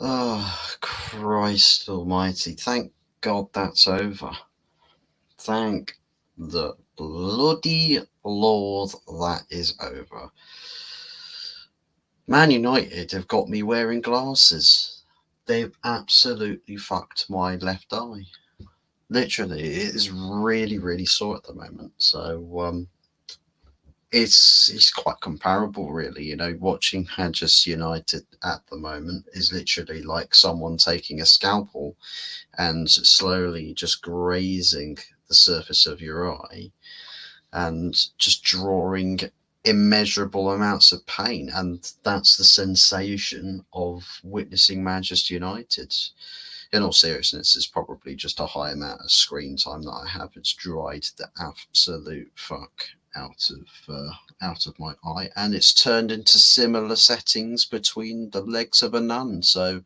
Oh, Christ almighty. Thank God that's over. Thank the bloody Lord that is over. Man United have got me wearing glasses. They've absolutely fucked my left eye. Literally, it is really, really sore at the moment. So, it's quite comparable, really. Watching Manchester United at the moment is literally like someone taking a scalpel and slowly just grazing the surface of your eye and just drawing immeasurable amounts of pain. And that's the sensation of witnessing Manchester United. In all seriousness, it's probably just a high amount of screen time that I have. It's dried the absolute fuck out of my eye, and it's turned into similar settings between the legs of a nun. So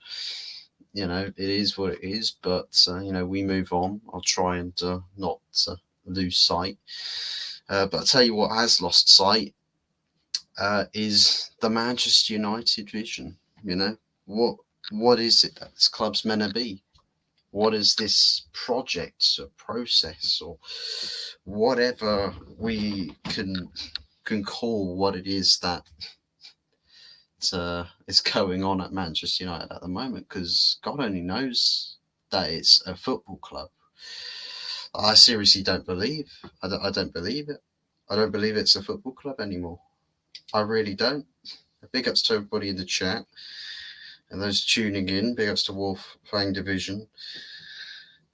it is what it is. But we move on. I'll try and not lose sight. But I'll tell you what has lost sight is the Manchester United vision. What is it that this club's meant to be? What is this project or process or whatever we can call what it is that is going on at Manchester United at the moment? Because God only knows that it's a football club. I seriously don't believe. I don't believe it. I don't believe it's a football club anymore. I really don't. Big ups to everybody in the chat and those tuning in. Big ups to Wolf Fang Division.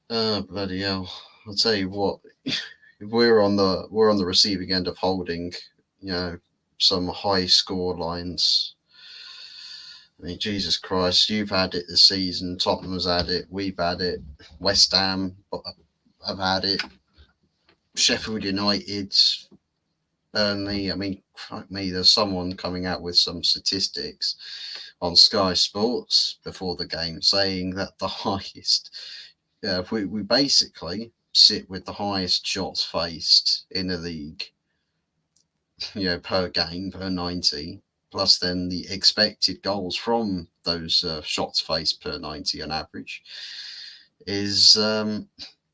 Bloody hell! I'll tell you what. We're on the receiving end of holding, some high score lines. I mean, Jesus Christ, you've had it this season. Tottenham's had it. We've had it. West Ham have had it. Sheffield United, Burnley. I mean, fuck me. There's someone coming out with some statistics on Sky Sports before the game saying that the highest, we basically sit with the highest shots faced in the league, per game, per 90, plus then the expected goals from those shots faced per 90 on average is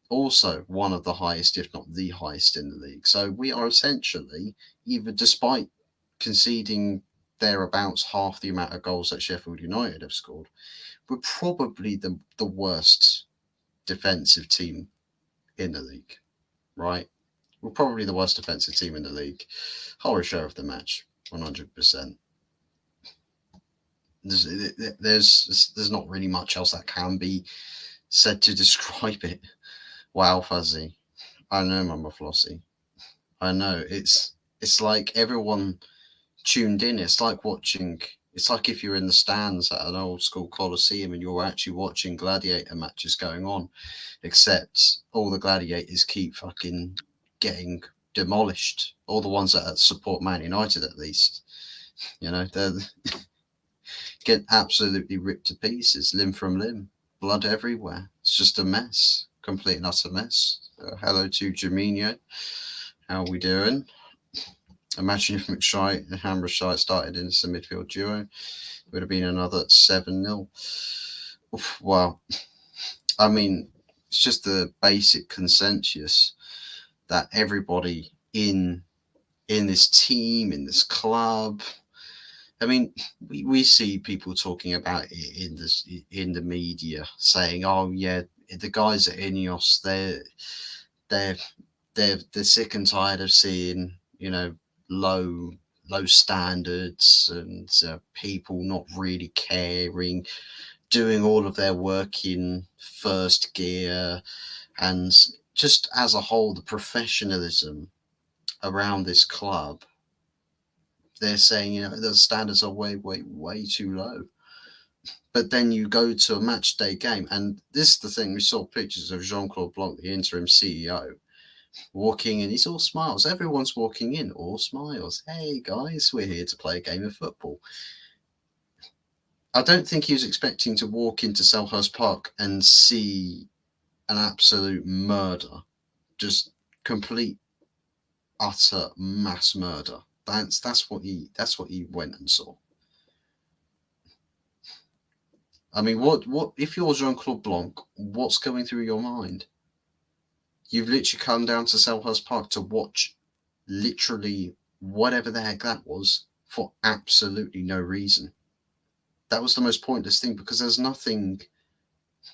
also one of the highest, if not the highest in the league. So we are essentially, even despite conceding thereabouts half the amount of goals that Sheffield United have scored, we're probably the worst defensive team in the league, right? We're probably the worst defensive team in the league. Horror show of the match, 100%. There's not really much else that can be said to describe it. Wow, Fuzzy. I know, Mama Flossie. I know. It's like everyone tuned in. It's like watching. It's like if you're in the stands at an old school coliseum and you're actually watching gladiator matches going on, except all the gladiators keep fucking getting demolished. All the ones that support Man United, at least, they're get absolutely ripped to pieces, limb from limb, blood everywhere. It's just a mess, complete and utter mess. Hello to Jamino. How are we doing? Imagine if McShite and Hammershite started in a midfield duo. It would have been another 7-0. Wow. I mean, it's just the basic consensus that everybody in this team, in this club, I mean, we see people talking about it in the media, saying, "Oh yeah, the guys at Ineos, they're they're sick and tired of seeing low standards and people not really caring, doing all of their work in first gear, and just as a whole, the professionalism around this club." They're saying the standards are way, way, way too low. But then you go to a match day game, and this is the thing: we saw pictures of Jean-Claude Blanc, the interim CEO, walking in. He's all smiles. Everyone's walking in, all smiles. Hey guys, we're here to play a game of football. I don't think he was expecting to walk into Selhurst Park and see an absolute murder, just complete, utter mass murder. That's what he went and saw. I mean, what if you're Jean-Claude Blanc, what's going through your mind? You've literally come down to Selhurst Park to watch literally whatever the heck that was for absolutely no reason. That was the most pointless thing because there's nothing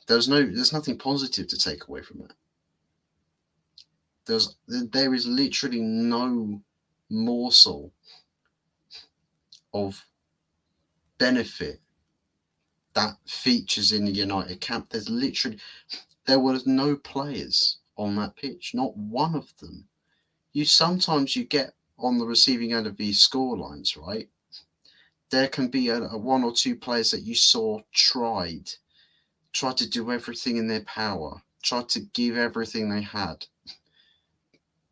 positive to take away from it. There is literally no morsel of benefit that features in the United camp. There was no players on that pitch, not one of them. Sometimes you get on the receiving end of these score lines, right? There can be a one or two players that you saw tried to do everything in their power, tried to give everything they had.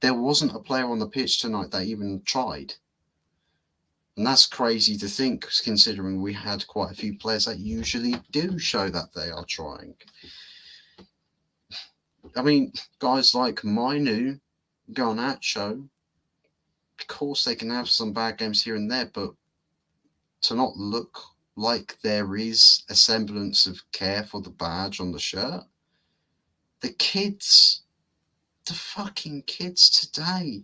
There wasn't a player on the pitch tonight that even tried. And that's crazy to think, considering we had quite a few players that usually do show that they are trying. I mean, guys like Mainu, Garnacho, of course they can have some bad games here and there, but to not look like there is a semblance of care for the badge on the shirt. The fucking kids today,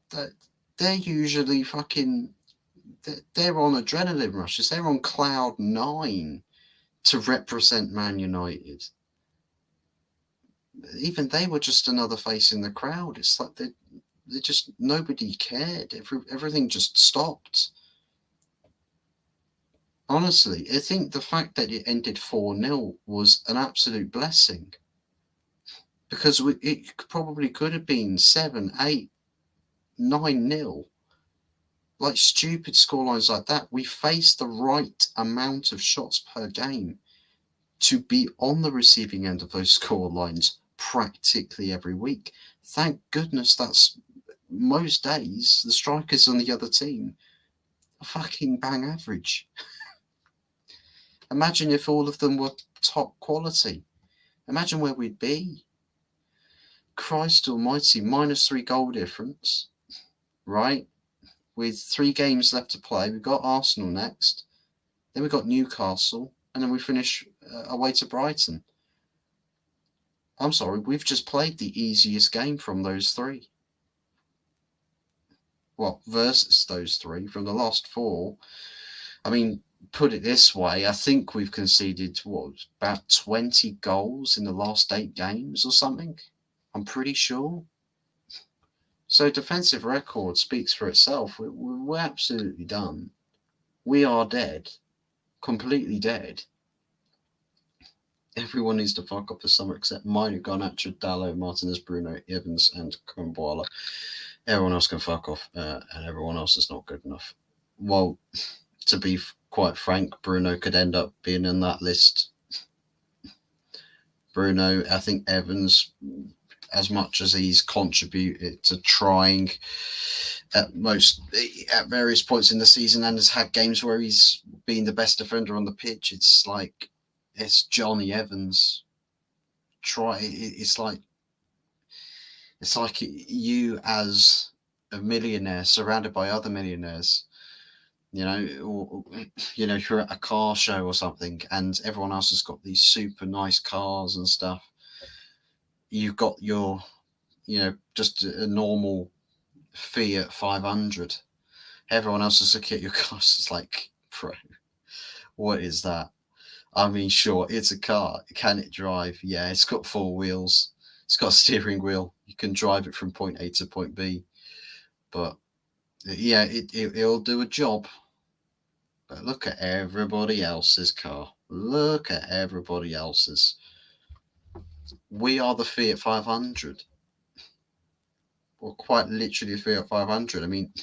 they're usually they're on adrenaline rushes. They're on cloud 9 to represent Man United. Even they were just another face in the crowd. It's like they just, nobody cared. Everything just stopped. Honestly, I think the fact that it ended 4-0 was an absolute blessing. Because it probably could have been 7, 8, 9-0. Like stupid scorelines like that. We faced the right amount of shots per game to be on the receiving end of those scorelines practically every week. Thank goodness that's most days the strikers on the other team are fucking bang average. Imagine if all of them were top quality. Imagine where we'd be. Christ almighty, -3 goal difference, right? With 3 games left to play. We've got Arsenal next. Then we've got Newcastle. And then we finish away to Brighton. I'm sorry, we've just played the easiest game from those 3. Well, versus those 3 from the last 4. I mean, put it this way, I think we've conceded, about 20 goals in the last 8 games or something? I'm pretty sure. So defensive record speaks for itself. We're absolutely done. We are dead. Completely dead. Everyone needs to fuck off this summer except Mainu, Garnacho, Dalot, Martinez, Bruno, Evans, and Kumbuala. Everyone else can fuck off, and everyone else is not good enough. Well, to be quite frank, Bruno could end up being in that list. Bruno, I think Evans, as much as he's contributed to trying at various points in the season and has had games where he's been the best defender on the pitch, it's Johnny Evans. It's like you as a millionaire surrounded by other millionaires, or you're at a car show or something and everyone else has got these super nice cars and stuff. You've got your, just a normal Fiat 500. Everyone else is looking at your cars. It's like, bro, what is that? I mean, sure, it's a car. Can it drive? Yeah, it's got 4 wheels. It's got a steering wheel. You can drive it from point A to point B. But yeah, it'll do a job. But look at everybody else's car. Look at everybody else's. We are the Fiat 500. Well, quite literally a Fiat 500. I mean,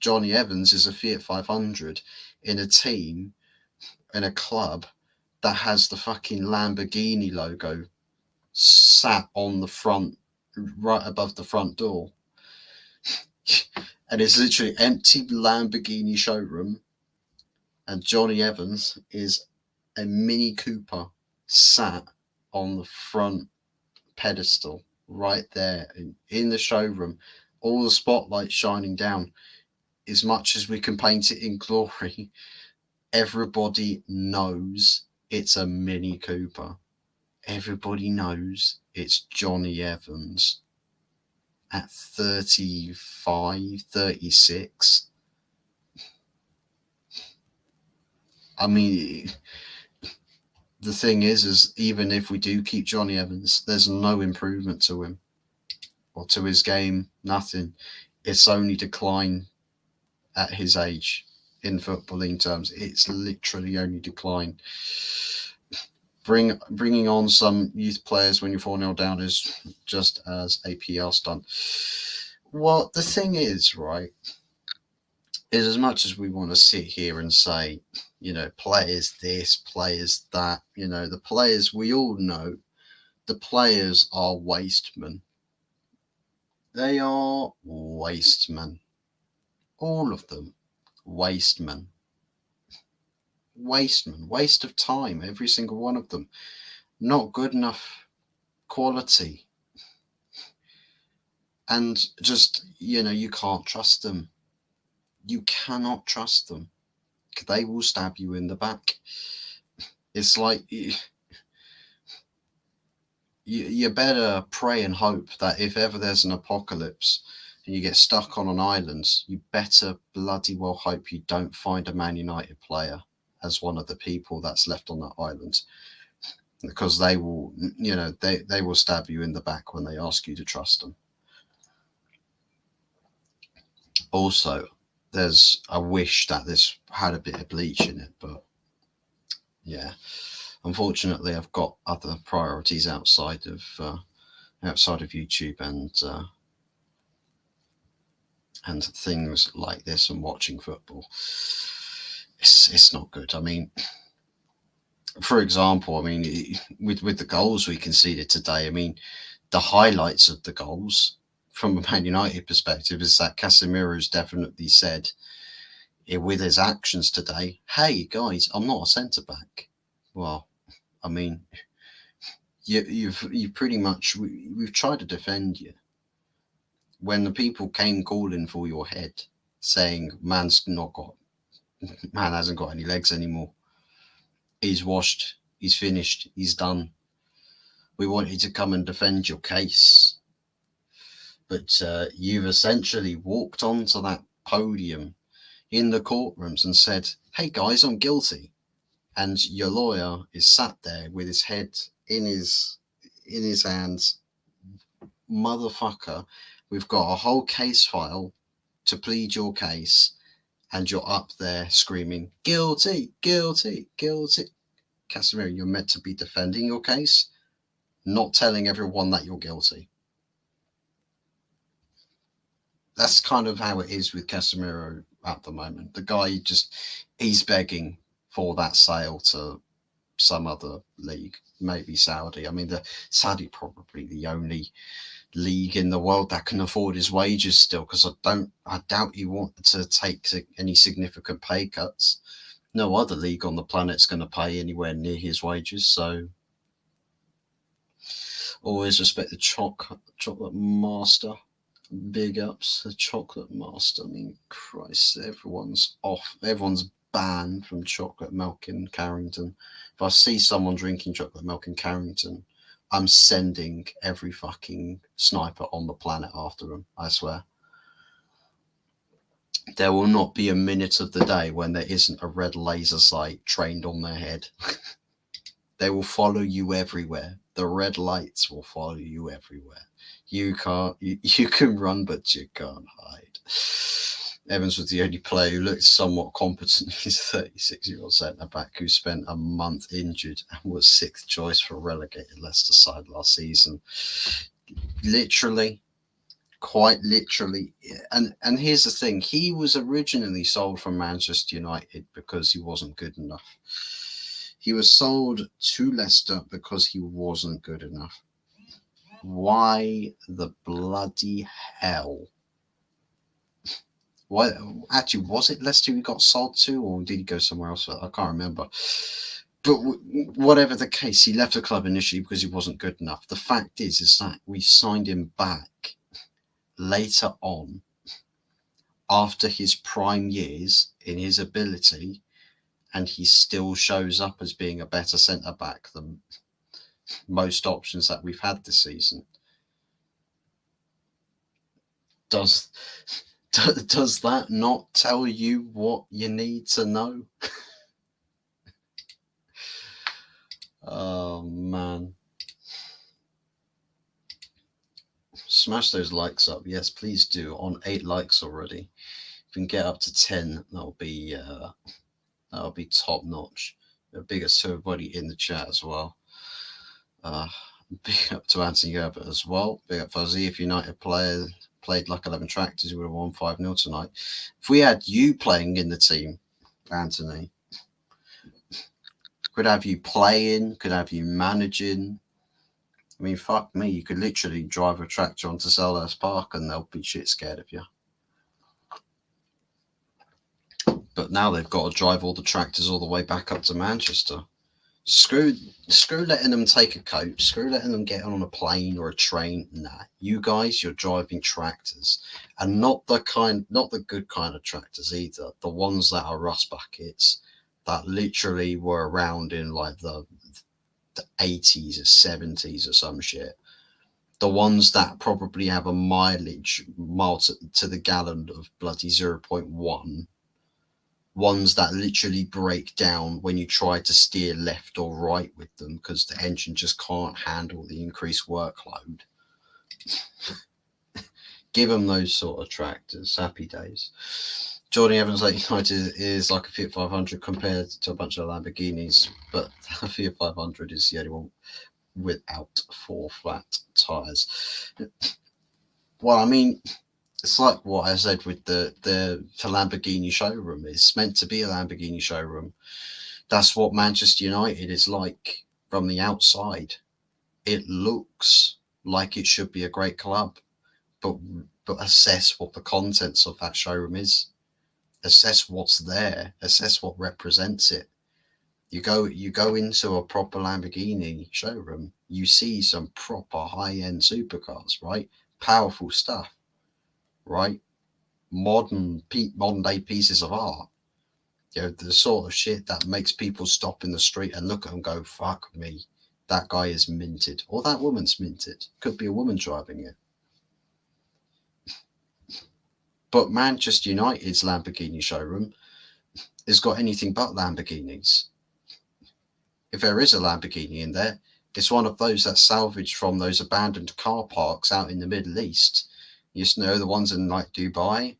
Johnny Evans is a Fiat 500 in a team, in a club that has the fucking Lamborghini logo sat on the front, right above the front door. And it's literally empty Lamborghini showroom. And Johnny Evans is a Mini Cooper sat on the front pedestal right there in the showroom. All the spotlight shining down. As much as we can paint it in glory, Everybody knows it's a Mini Cooper. Everybody knows it's Johnny Evans at 35, 36. I mean, the thing is even if we do keep Johnny Evans, there's no improvement to him or to his game. Nothing. It's only decline at his age in footballing terms. It's literally only decline. Bringing on some youth players when you're 4-0 down is just as a PR stunt. Well, the thing is, right, is as much as we want to sit here and say, players this, players that, the players, we all know the players are wastemen. They are wastemen. All of them. Wastemen. Wastemen. Waste of time, every single one of them. Not good enough quality. And just, you can't trust them. You cannot trust them. They will stab you in the back. It's like you better pray and hope that if ever there's an apocalypse and you get stuck on an island, you better bloody well hope you don't find a Man United player as one of the people that's left on that island, because they will, they will stab you in the back when they ask you to trust them. Also, there's a wish that this had a bit of bleach in it, but yeah, unfortunately, I've got other priorities outside of YouTube and things like this and watching football. It's not good. I mean, for example, with the goals we conceded today, I mean, the highlights of the goals from a Man United perspective is that Casemiro's definitely said with his actions today, hey guys, I'm not a centre back. Well, I mean, you pretty much, we've tried to defend you. When the people came calling for your head, saying man hasn't got any legs anymore. He's washed, he's finished, he's done. We wanted to come and defend your case. But you've essentially walked onto that podium in the courtrooms and said, hey guys, I'm guilty. And your lawyer is sat there with his head in his hands. Motherfucker, we've got a whole case file to plead your case, and you're up there screaming, guilty, guilty, guilty. Casemiro, you're meant to be defending your case, not telling everyone that you're guilty. That's kind of how it is with Casemiro at the moment. The guy he's begging for that sale to some other league, maybe Saudi. I mean, the Saudi probably the only league in the world that can afford his wages still, because I doubt he wanted to take any significant pay cuts. No other league on the planet's going to pay anywhere near his wages. So always respect the chocolate master. Big ups, the chocolate master. I mean, Christ, everyone's banned from chocolate milk in Carrington. If I see someone drinking chocolate milk in Carrington, I'm sending every fucking sniper on the planet after them, I swear. There will not be a minute of the day when there isn't a red laser sight trained on their head. They will follow you everywhere. The red lights will follow you everywhere. You can run, but you can't hide. Evans was the only player who looked somewhat competent. He's a 36-year-old centre-back who spent a month injured and was 6th choice for relegated Leicester side last season. Literally, quite literally. And here's the thing. He was originally sold from Manchester United because he wasn't good enough. He was sold to Leicester because he wasn't good enough. Why the bloody hell? Why? Actually, was it Leicester he got sold to, or did he go somewhere else? I can't remember. But whatever the case, he left the club initially because he wasn't good enough. The fact is that we signed him back later on, after his prime years in his ability, and he still shows up as being a better centre back than most options that we've had this season. Does does that not tell you what you need to know? Oh man. Smash those likes up. Yes, please do. On 8 likes already. If we can get up to 10, that'll be top notch. Big ups to everybody in the chat as well. Big up to Anthony Herbert as well. Big up Fuzzy. If United played like 11 tractors, we would have won 5-0 tonight. If we had you playing in the team, Anthony, could have you playing, could have you managing. I mean, fuck me, you could literally drive a tractor onto Selhurst Park and they'll be shit scared of you. But now they've got to drive all the tractors all the way back up to Manchester. Screw letting them take a coach. Screw letting them get on a plane or a train. Nah, you guys, you're driving tractors, and not the good kind of tractors either. The ones that are rust buckets that literally were around in like the 80s or 70s or some shit. The ones that probably have a mile to the gallon of bloody 0.1. Ones that literally break down when you try to steer left or right with them because the engine just can't handle the increased workload. Give them those sort of tractors. Happy days. Jordan Evans United is like a Fiat 500 compared to a bunch of Lamborghinis, but a Fiat 500 is the only one without 4 flat tyres. Well, I mean, it's like what I said with the Lamborghini showroom. It's meant to be a Lamborghini showroom. That's what Manchester United is like from the outside. It looks like it should be a great club, but assess what the contents of that showroom is. Assess what's there. Assess what represents it. You go into a proper Lamborghini showroom, you see some proper high-end supercars, right? Powerful stuff, right? Modern day pieces of art. You know, the sort of shit that makes people stop in the street and look at them and go, fuck me, that guy is minted. Or that woman's minted. Could be a woman driving it. But Manchester United's Lamborghini showroom has got anything but Lamborghinis. If there is a Lamborghini in there, it's one of those that's salvaged from those abandoned car parks out in the Middle East. You just know the ones in like Dubai,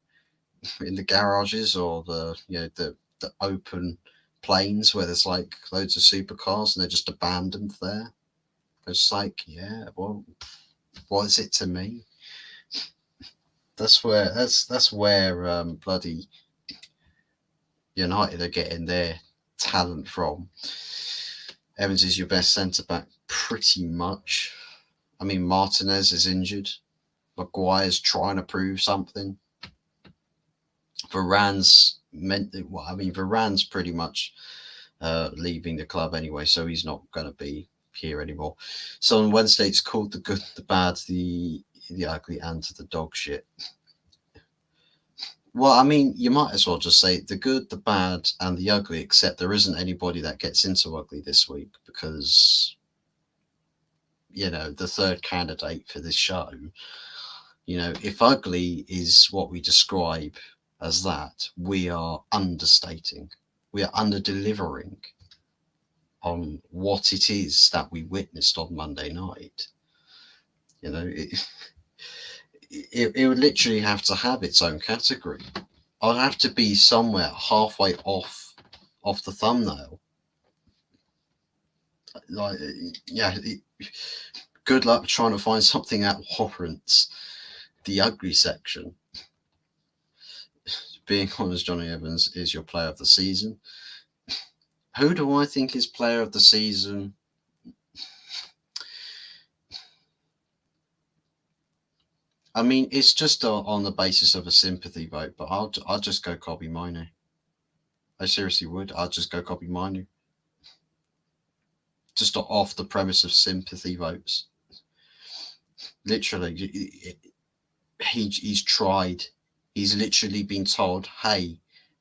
in the garages, or the open plains where there's like loads of supercars and they're just abandoned there. It's like, yeah, well, what is it to me? That's where bloody United are getting their talent from. Evans is your best centre back, pretty much. I mean, Martinez is injured. Maguire's trying to prove something. Varane's pretty much leaving the club anyway, so he's not going to be here anymore. So on Wednesday, it's called the good, the bad, the ugly, and the dog shit. Well, I mean, you might as well just say the good, the bad, and the ugly, except there isn't anybody that gets into ugly this week because, you know, the third candidate for this show, you know, if ugly is what we describe as that, we are understating. We are under-delivering on what it is that we witnessed on Monday night. You know, it would literally have to have its own category. I'd have to be somewhere halfway off the thumbnail. Like, yeah, good luck trying to find something that warrants the ugly section. Being honest, Johnny Evans is your player of the season. Who do I think is player of the season? I mean, it's just on the basis of a sympathy vote, but I'll just go Kobbie Mainoo. I seriously would. I'll just go Kobbie Mainoo. Just off the premise of sympathy votes. Literally, he's tried. He's literally been told, hey,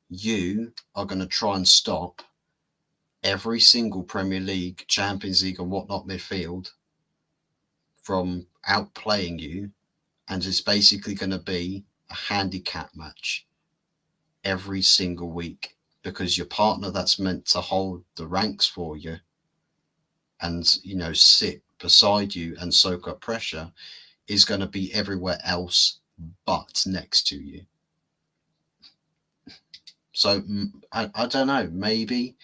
you are going to try and stop every single Premier League, Champions League, and whatnot midfield from outplaying you, and it's basically going to be a handicap match every single week because your partner that's meant to hold the ranks for you and, you know, sit beside you and soak up pressure is going to be everywhere else but next to you. So I don't know, maybe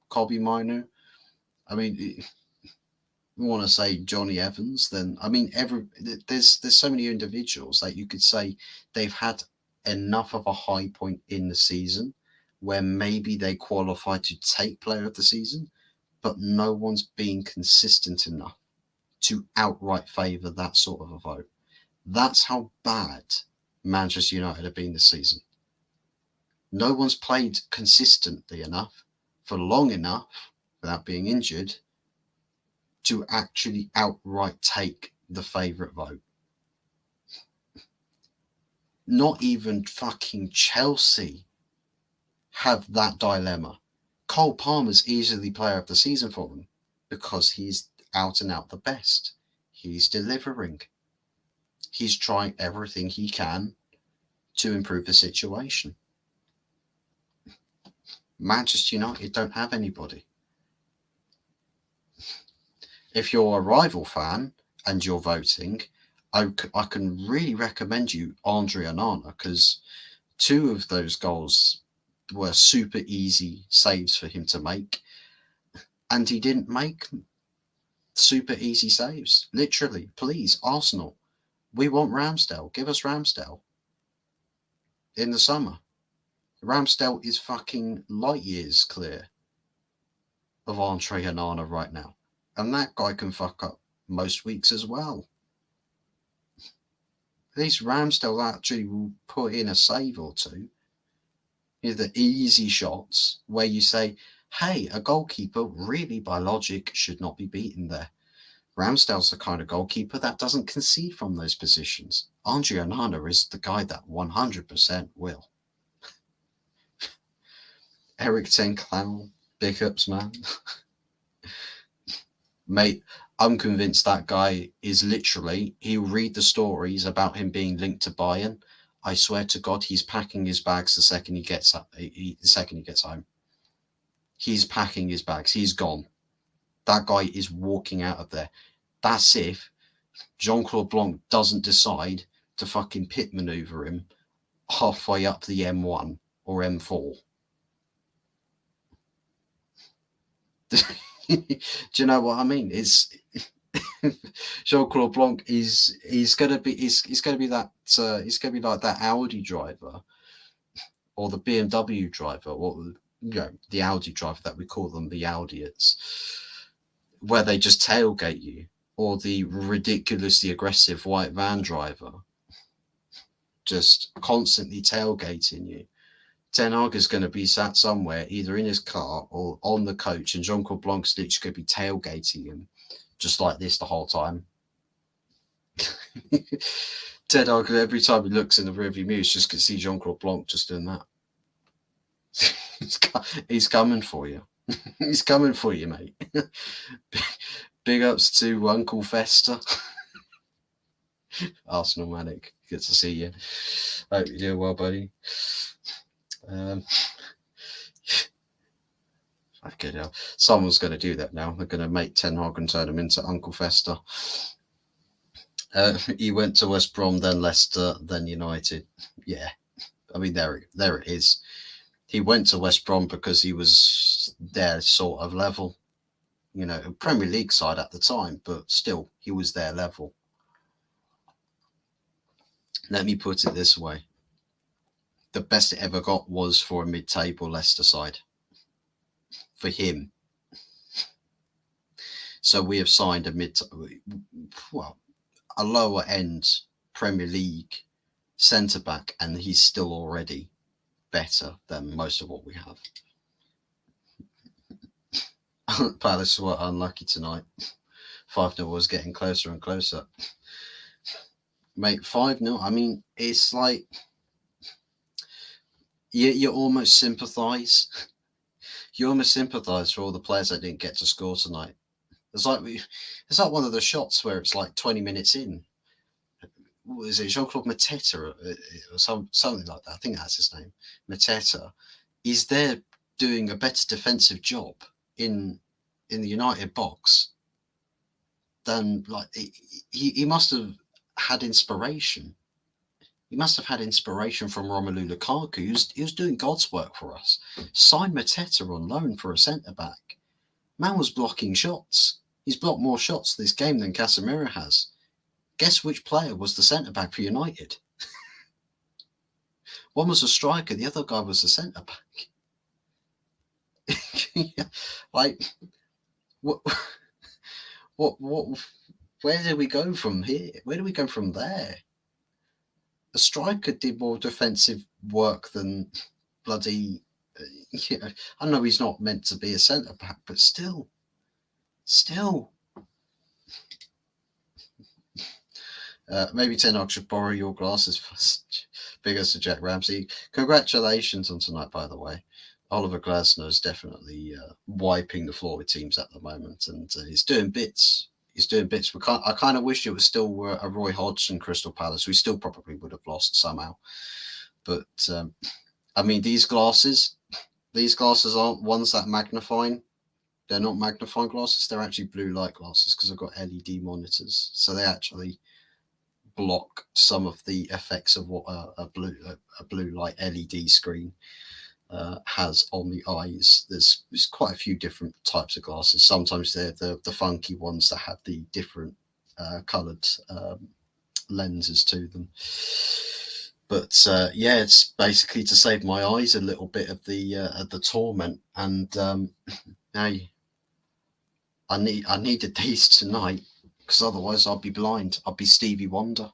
Kobe Minu. I mean, you want to say Johnny Evans, then I mean, there's so many individuals that you could say they've had enough of a high point in the season where maybe they qualify to take Player of the Season, but no one's been consistent enough to outright favour that sort of a vote. That's how bad Manchester United have been this season. No one's played consistently enough for long enough without being injured to actually outright take the favourite vote. Not even fucking Chelsea have that dilemma. Cole Palmer's easily Player of the Season for them because he's out and out the best. He's delivering. He's trying everything he can to improve the situation. Manchester United don't have anybody. If you're a rival fan and you're voting, I can really recommend you Andre Onana because 2 of those goals were super easy saves for him to make, and he didn't make super easy saves. Literally, please, Arsenal, we want Ramsdale. Give us Ramsdale in the summer. Ramsdale is fucking light years clear of Andre Onana right now, and that guy can fuck up most weeks as well. At least Ramsdale actually will put in a save or two. You know, the easy shots where you say, hey, a goalkeeper really by logic should not be beaten there. Ramsdale's the kind of goalkeeper that doesn't concede from those positions. Andre Onana is the guy that 100% will. Eric Ten Clown, big ups, man. Mate, I'm convinced that guy is literally, he'll read the stories about him being linked to Bayern. I swear to God, he's packing his bags the second he gets home. He's packing his bags. He's gone. That guy is walking out of there. That's if Jean-Claude Blanc doesn't decide to fucking pit maneuver him halfway up the M1 or M4. Do you know what I mean? It's Jean-Claude Blanc he's gonna be that he's gonna be like that Audi driver or the BMW driver or the Audi driver that we call them, the Audiots, where they just tailgate you, or the ridiculously aggressive white van driver just constantly tailgating you. Ten Hag is going to be sat somewhere, either in his car or on the coach, and Jean-Claude Blanc's literally going to be tailgating him just like this the whole time. Ten Hag, every time he looks in the rearview mirror, he's just going to see Jean-Claude Blanc just doing that. He's coming for you. He's coming for you, mate. Big ups to Uncle Fester. Arsenal Manic, good to see you. Hope you're doing well, buddy. Okay, now someone's going to do that now. They're going to make Ten Hag and turn him into Uncle Fester. He went to West Brom, then Leicester, then United. Yeah, I mean there it is. He went to West Brom because he was their sort of level, you know, Premier League side at the time, but still he was their level. Let me put it this way. The best it ever got was for a mid-table Leicester side. For him. So we have signed a lower end Premier League centre-back, and he's still already better than most of what we have. Palace were unlucky tonight. 5-0 was getting closer and closer. Mate, 5-0, I mean, it's like you almost sympathise. You almost sympathise for all the players that didn't get to score tonight. It's like one of the shots where it's like 20 minutes in. What is it, Jean-Claude Mateta or something like that? I think that's his name. Mateta is there doing a better defensive job in the United box than like he must have had inspiration. He must have had inspiration from Romelu Lukaku. He was doing God's work for us. Sign Mateta on loan for a centre back. Man was blocking shots. He's blocked more shots this game than Casemiro has. Guess which player was the centre back for United? One was a striker, the other guy was the centre back. Like, what? Where do we go from here? Where do we go from there? A striker did more defensive work than bloody. I know he's not meant to be a centre back, but still. Maybe Ten Hag should borrow your glasses first. Big as to Jack Ramsey. Congratulations on tonight, by the way. Oliver Glasner is definitely wiping the floor with teams at the moment, and he's doing bits. I kind of wish it was still a Roy Hodgson Crystal Palace. We still probably would have lost somehow. But I mean, these glasses aren't ones that magnifying. They're not magnifying glasses. They're actually blue light glasses because I've got LED monitors, so they actually block some of the effects of what a blue light LED screen has on the eyes. There's quite a few different types of glasses. Sometimes they're the funky ones that have the different coloured lenses to them. But yeah, it's basically to save my eyes a little bit of the torment. And now I needed these tonight because otherwise I'd be blind. I'd be Stevie Wonder.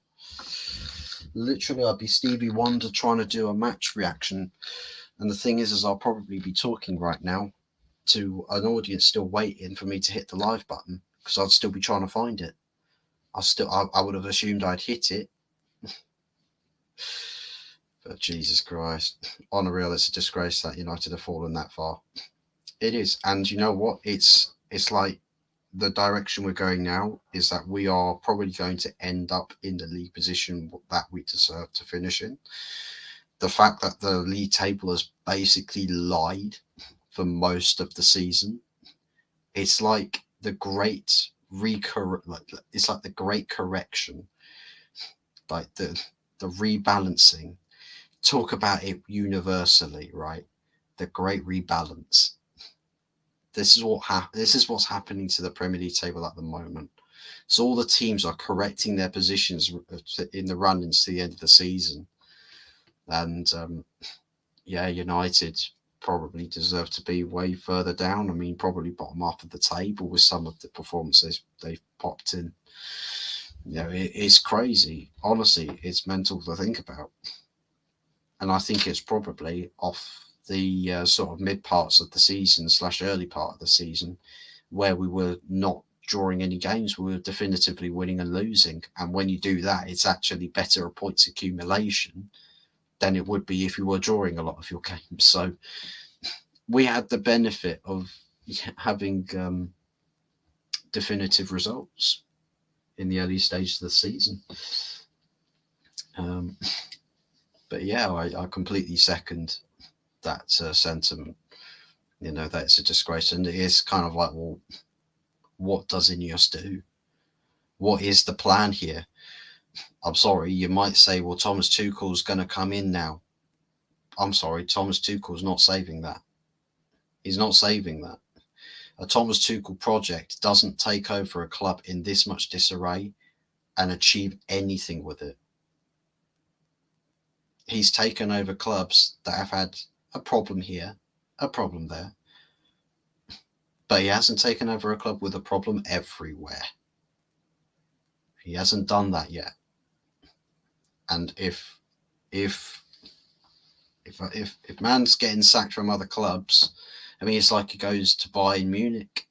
Literally, I'd be Stevie Wonder trying to do a match reaction. And the thing is I'll probably be talking right now to an audience still waiting for me to hit the live button because I'd still be trying to find it. I would have assumed I'd hit it. But Jesus Christ, unreal! It's a disgrace that United have fallen that far. It is, and you know what? It's like the direction we're going now is that we are probably going to end up in the league position that we deserve to finish in. The fact that the league table has basically lied for most of the season, it's like the great it's like the great correction, like the rebalancing. Talk about it universally, right? The great rebalance. This is what's happening to the Premier League table at the moment. So all the teams are correcting their positions in the run-ins to the end of the season. And yeah, United probably deserve to be way further down. I mean, probably bottom half of the table with some of the performances they've popped in. It's crazy. Honestly, it's mental to think about. And I think it's probably off the sort of mid parts of the season / early part of the season where we were not drawing any games. We were definitively winning and losing. And when you do that, it's actually better points accumulation than it would be if you were drawing a lot of your games. So we had the benefit of having definitive results in the early stages of the season. But yeah, I completely second that sentiment. That's a disgrace. And it is kind of like, well, what does Ineos do? What is the plan here? I'm sorry, you might say, well, Thomas Tuchel's going to come in now. I'm sorry, Thomas Tuchel's not saving that. He's not saving that. A Thomas Tuchel project doesn't take over a club in this much disarray and achieve anything with it. He's taken over clubs that have had a problem here, a problem there. But he hasn't taken over a club with a problem everywhere. He hasn't done that yet. And if man's getting sacked from other clubs, I mean, it's like he goes to Bayern Munich,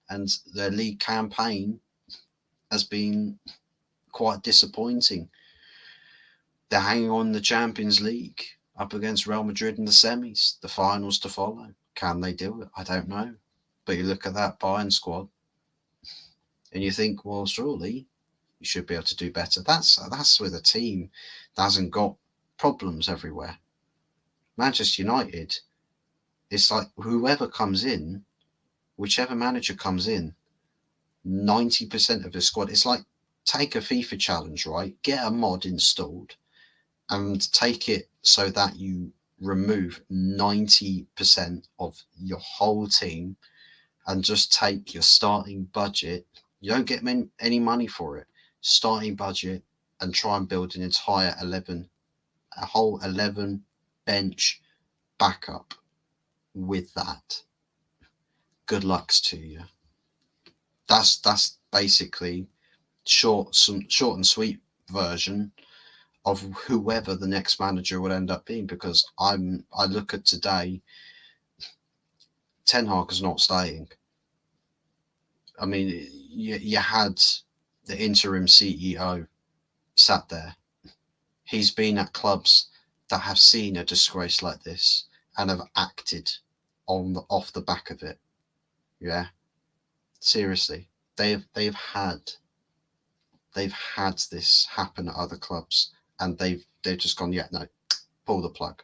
and their league campaign has been quite disappointing. They're hanging on the Champions League. up against Real Madrid in the semis, the finals to follow. Can they do it? I don't know. But you look at that Bayern squad and you think, well, surely you should be able to do better. That's with a team that hasn't got problems everywhere. Manchester United, it's like whoever comes in, whichever manager comes in, 90% of the squad, it's like take a FIFA challenge, right? Get a mod installed and take it so that you remove 90% of your whole team and just take your starting budget. You don't get any money for it. Starting budget, and try and build an entire 11, a whole 11 bench backup with that. Good lucks to you. That's basically short and sweet version of whoever the next manager will end up being, because I look at today, Ten Hag is not staying. I mean, you had the interim CEO sat there. He's been at clubs that have seen a disgrace like this and have acted off the back of it. Yeah, seriously, they've had this happen at other clubs, and they've just gone, yeah, no, pull the plug.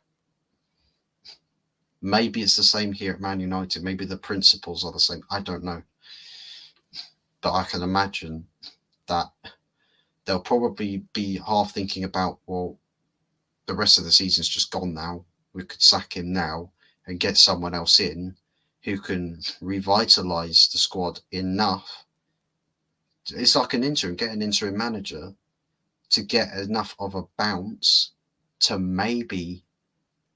Maybe it's the same here at Man United. Maybe the principles are the same. I don't know. But I can imagine that they'll probably be half thinking about, well, the rest of the season's just gone now. We could sack him now and get someone else in who can revitalise the squad enough. It's like an interim, get an interim manager to get enough of a bounce to maybe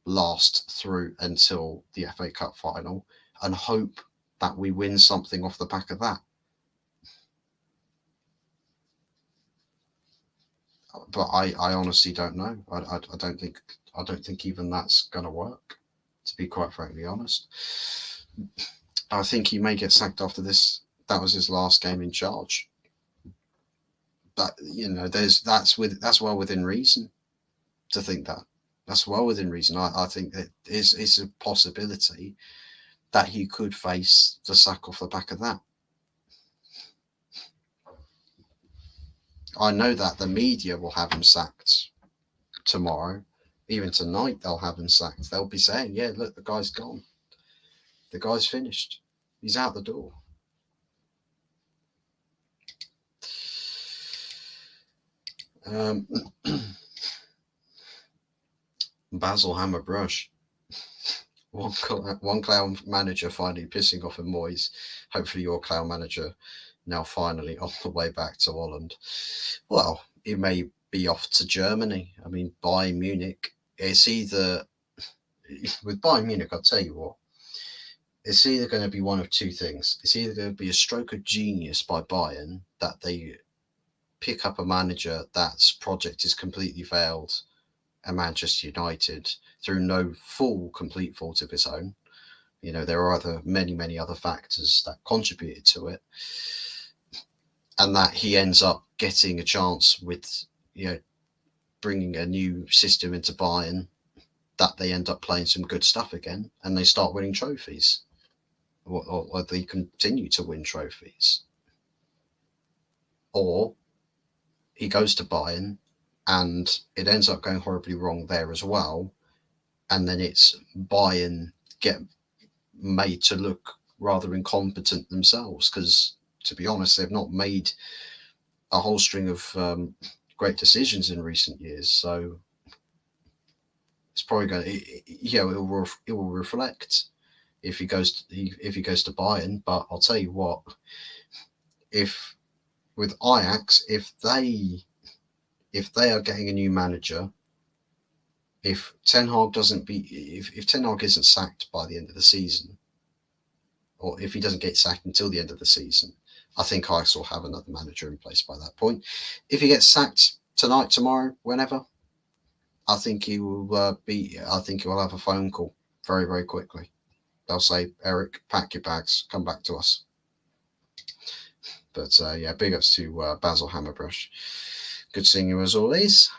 last through until the FA Cup final and hope that we win something off the back of that. But I honestly don't know. I don't think even that's going to work, to be quite frankly honest. I think he may get sacked after this. That was his last game in charge. But that's well within reason to think that. That's well within reason. I think that it's a possibility that he could face the sack off the back of that. I know that the media will have him sacked tomorrow. Even tonight, they'll have him sacked. They'll be saying, yeah, look, the guy's gone. The guy's finished. He's out the door. Basil Hammer-Brush. One clown manager finally pissing off at Moyes. Hopefully your clown manager now finally on the way back to Holland. Well, it may be off to Germany. I mean, Bayern Munich. It's either, with Bayern Munich, I'll tell you what, it's either going to be one of two things. It's either going to be a stroke of genius by Bayern, that they pick up a manager that's project is completely failed at Manchester United through no complete fault of his own. There are many other factors that contributed to it, and that he ends up getting a chance with, bringing a new system into Bayern, that they end up playing some good stuff again and they start winning trophies, or they continue to win trophies. Or he goes to Bayern and it ends up going horribly wrong there as well, and then it's Bayern get made to look rather incompetent themselves, because, to be honest, they've not made a whole string of great decisions in recent years. So it's probably going to, it will reflect if he goes to Bayern. But I'll tell you what, if with Ajax, if they are getting a new manager, if Ten Hag if Ten Hag isn't sacked by the end of the season, or if he doesn't get sacked until the end of the season, I think Ajax will have another manager in place by that point. If he gets sacked tonight, tomorrow, whenever, I think he will I think he will have a phone call very, very quickly. They'll say, Eric, pack your bags, come back to us. But big ups to Basil Hammer-Brush. Good seeing you as always.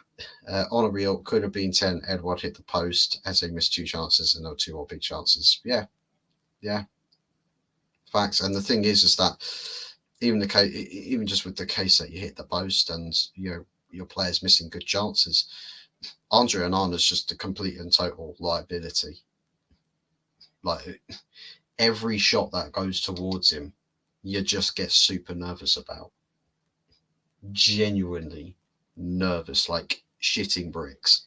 On a reel, could have been 10. Edward hit the post as they missed 2 chances, and there were 2 more big chances. Yeah, facts. And the thing is that even the case, even just with the case that you hit the post and your players missing good chances, Andre Onana's just a complete and total liability. Like every shot that goes towards him, you just get super nervous about. Genuinely nervous, like shitting bricks.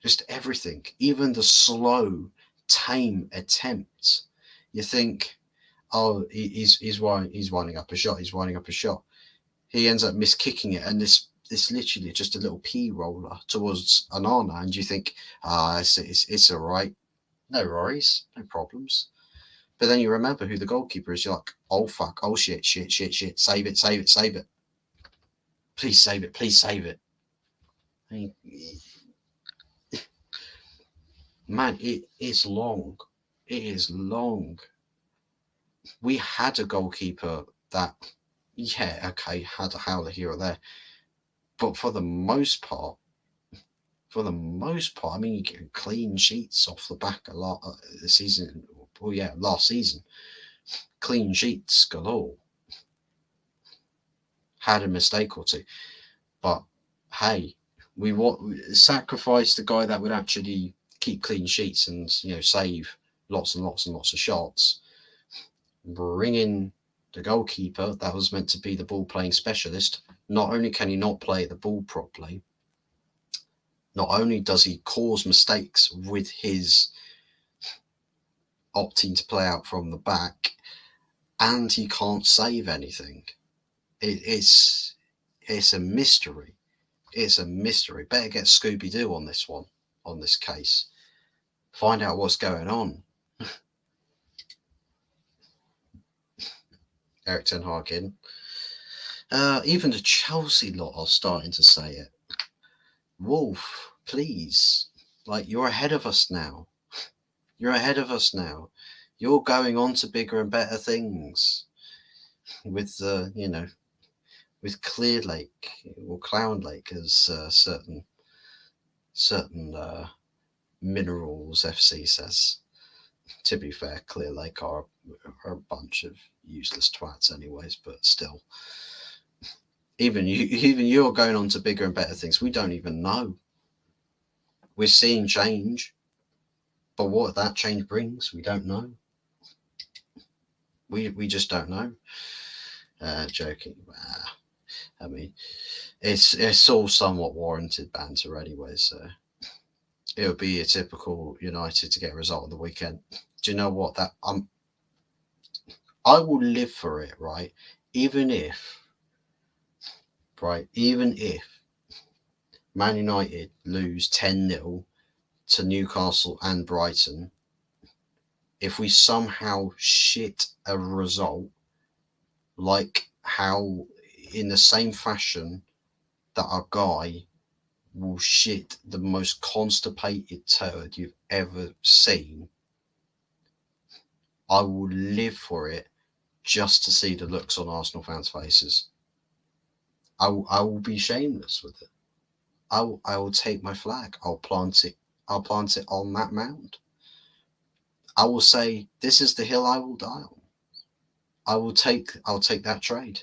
Just everything, even the slow, tame attempts. You think, oh, he's winding up a shot. He's winding up a shot. He ends up miskicking it, and this literally just a little pea roller towards Onana, and you think, it's all right. No worries, no problems. But then you remember who the goalkeeper is. You're like, oh fuck, oh shit, save it. Please save it, please save it. Man, it is long. It is long. We had a goalkeeper that, yeah, okay, had a howler here or there. But for the most part, I mean, you get clean sheets off the back a lot of the season. Well, yeah, last season. Clean sheets galore. Had a mistake or two. But hey, we sacrificed the guy that would actually keep clean sheets and save lots and lots and lots of shots. Bring in the goalkeeper that was meant to be the ball playing specialist. Not only can he not play the ball properly, not only does he cause mistakes with his opting to play out from the back, and he can't save anything. It's a mystery. It's a mystery. Better get Scooby-Doo on this one, on this case. Find out what's going on. Eric Ten Hag in. Even the Chelsea lot are starting to say it. Wolf, please. Like, you're ahead of us now. You're ahead of us now. You're going on to bigger and better things. With with Clear Lake or Clown Lake, as certain Minerals FC says. To be fair, Clear Lake are a bunch of useless twats, anyways. But still, even you're going on to bigger and better things. We don't even know. We're seeing change, but what that change brings, we don't know. We just don't know. Joking. I mean, it's all somewhat warranted banter anyway, so it would be a typical United to get a result on the weekend. Do you know what? I will live for it, right? Even if Man United lose 10-0 to Newcastle and Brighton, if we somehow shit a result, like how in the same fashion that our guy will shit the most constipated turd you've ever seen, I will live for it just to see the looks on Arsenal fans' faces. I will be shameless with it. I will take my flag. I'll plant it on that mound. I will say, this is the hill I will die on. I'll take that trade.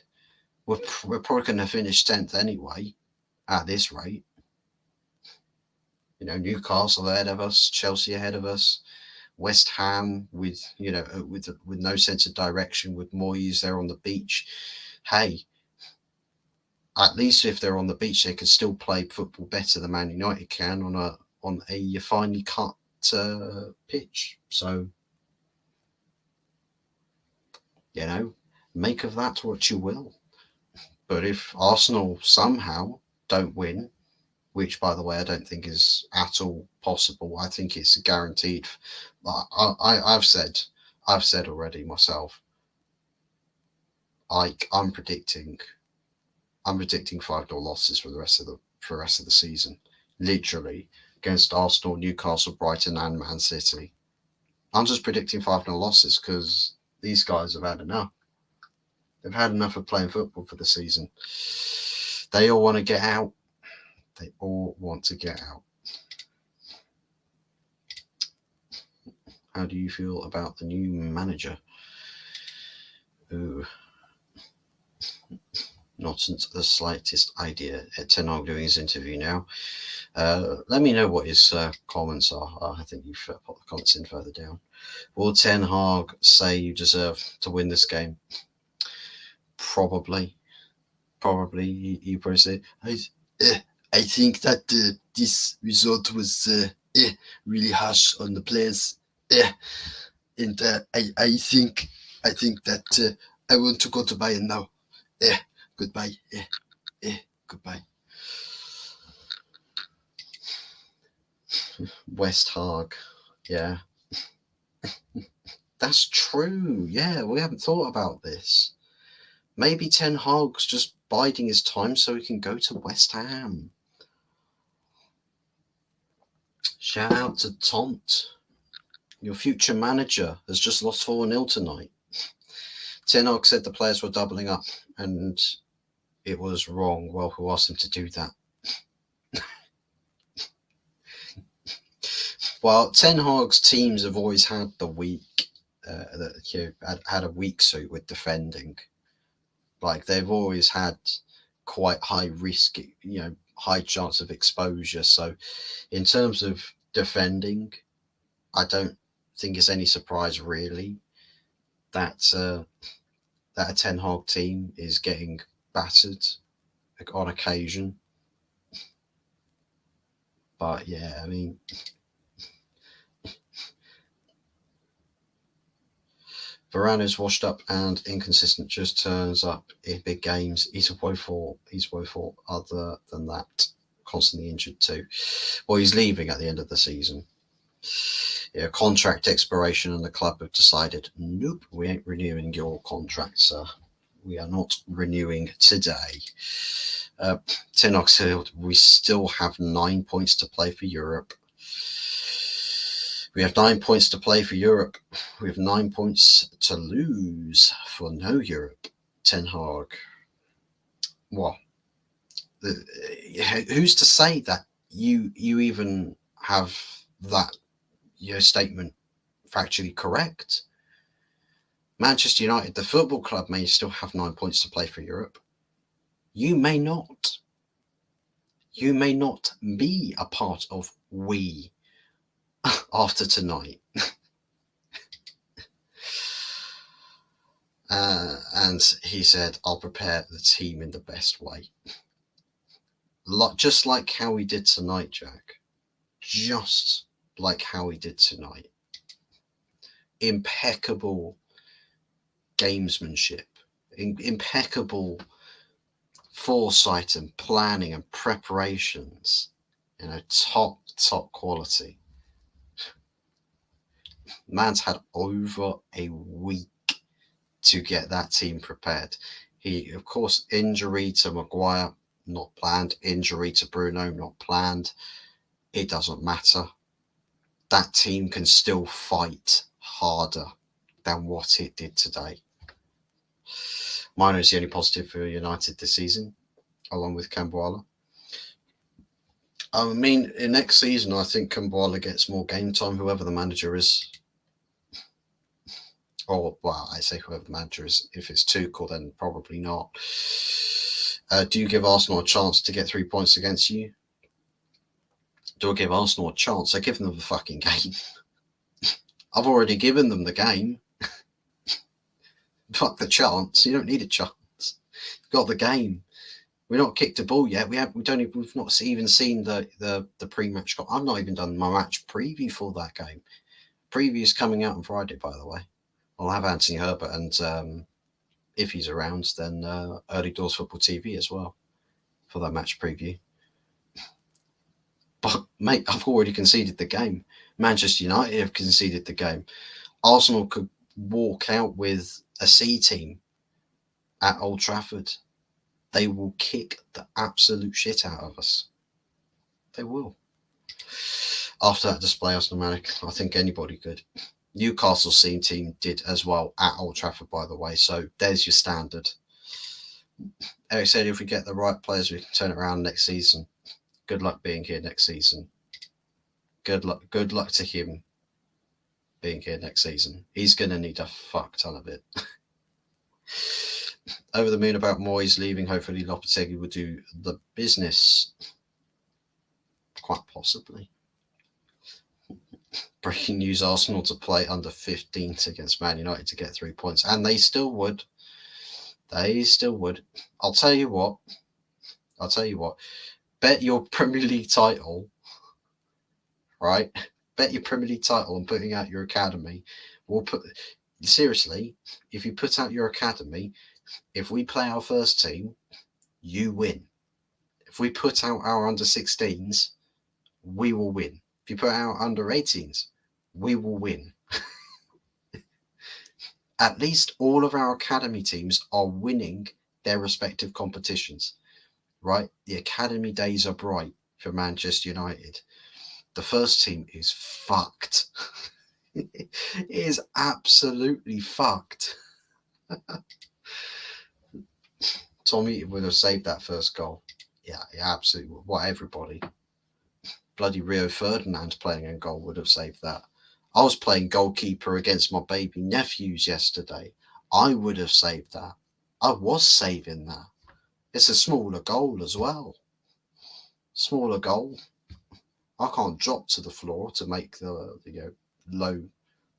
We're probably going to finish 10th anyway, at this rate. Newcastle ahead of us, Chelsea ahead of us, West Ham with no sense of direction, with Moyes there on the beach. Hey, at least if they're on the beach, they can still play football better than Man United can on a finely cut pitch. So, make of that what you will. But if Arsenal somehow don't win, which, by the way, I don't think is at all possible, I think it's guaranteed. I've said already myself, I'm predicting 5-0 losses for the rest of the season, literally, against Arsenal, Newcastle, Brighton, and Man City. I'm just predicting 5-0 losses because these guys have had enough. They've had enough of playing football for the season. They all want to get out. They all want to get out. How do you feel about the new manager? Ooh, not the slightest idea. Ten Hag doing his interview now. Let me know what his comments are. I think you've put the comments in further down. Will Ten Hag say you deserve to win this game? Probably. You probably say, I think that this result was really harsh on the players. And I think that I want to go to Bayern now. Goodbye. Goodbye. West Hag. Yeah. That's true. Yeah, we haven't thought about this. Maybe Ten Hag's just biding his time so he can go to West Ham. Shout out to Tont. Your future manager has just lost 4-0 tonight. Ten Hag said the players were doubling up and it was wrong. Well, who asked him to do that? Well, Ten Hag's teams have always had the weak, had a weak suit with defending. Like they've always had quite high risk, high chance of exposure. So in terms of defending, I don't think it's any surprise really that a Ten Hag team is getting battered on occasion. But yeah, I mean, Varane is washed up and inconsistent, just turns up in big games. He's woeful. Other than that, constantly injured too. Well, he's leaving at the end of the season. Yeah, contract expiration, and the club have decided, nope, we ain't renewing your contract, sir. We are not renewing today. Ten Hag said we still have 9 points to play for Europe. We have 9 points to play for Europe. We have 9 points to lose for no Europe. Ten Hag. Well, who's to say that you even have that statement factually correct? Manchester United, the football club, may still have 9 points to play for Europe. You may not. You may not be a part of we after tonight. And he said, I'll prepare the team in the best way. Just like how he did tonight, Jack. Just like how he did tonight. Impeccable gamesmanship. Impeccable foresight and planning and preparations. Top quality. Man's had over a week to get that team prepared. He, of course, injury to Maguire, not planned. Injury to Bruno, not planned. It doesn't matter. That team can still fight harder than what it did today. Mino is the only positive for United this season, along with Camboala. I mean, in next season, I think Camboala gets more game time, whoever the manager is. Or, well, I say whoever the manager is. If it's Tuchel, then probably not. Do you give Arsenal a chance to get 3 points against you? Do I give Arsenal a chance? I've given them the fucking game. I've already given them the game. Fuck the chance. You don't need a chance. You've got the game. We've not kicked a ball yet. We've not even seen the pre-match. I've not even done my match preview for that game. Preview is coming out on Friday, by the way. I'll have Anthony Herbert, and if he's around, then Early Doors Football TV as well for that match preview. But mate, I've already conceded the game. Manchester United have conceded the game. Arsenal could walk out with a C team at Old Trafford. They will kick the absolute shit out of us. They will. After that display, Arsenal, I think anybody could. Newcastle's C team did as well at Old Trafford, by the way. So there's your standard. Eric said if we get the right players, we can turn it around next season. good luck being here next season. Good luck to him being here next season. He's going to need a fuck ton of it. Over the moon about Moyes leaving. Hopefully Lopetegui will do the business. Quite possibly. Breaking news, Arsenal to play under 15s against Man United to get 3 points. And they still would. They still would. I'll tell you what. Bet your Premier League title, right? Bet your Premier League title on putting out your academy. Seriously, if you put out your academy, if we play our first team, you win. If we put out our under 16s, we will win. If you put out under 18s, we will win. At least all of our academy teams are winning their respective competitions, right? The academy days are bright for Manchester United. The first team is fucked. It is absolutely fucked. Tommy would have saved that first goal. Yeah, absolutely. What, everybody? Bloody Rio Ferdinand playing in goal would have saved that. I was playing goalkeeper against my baby nephews yesterday. I would have saved that. I was saving that. It's a smaller goal as well. Smaller goal. I can't drop to the floor to make the low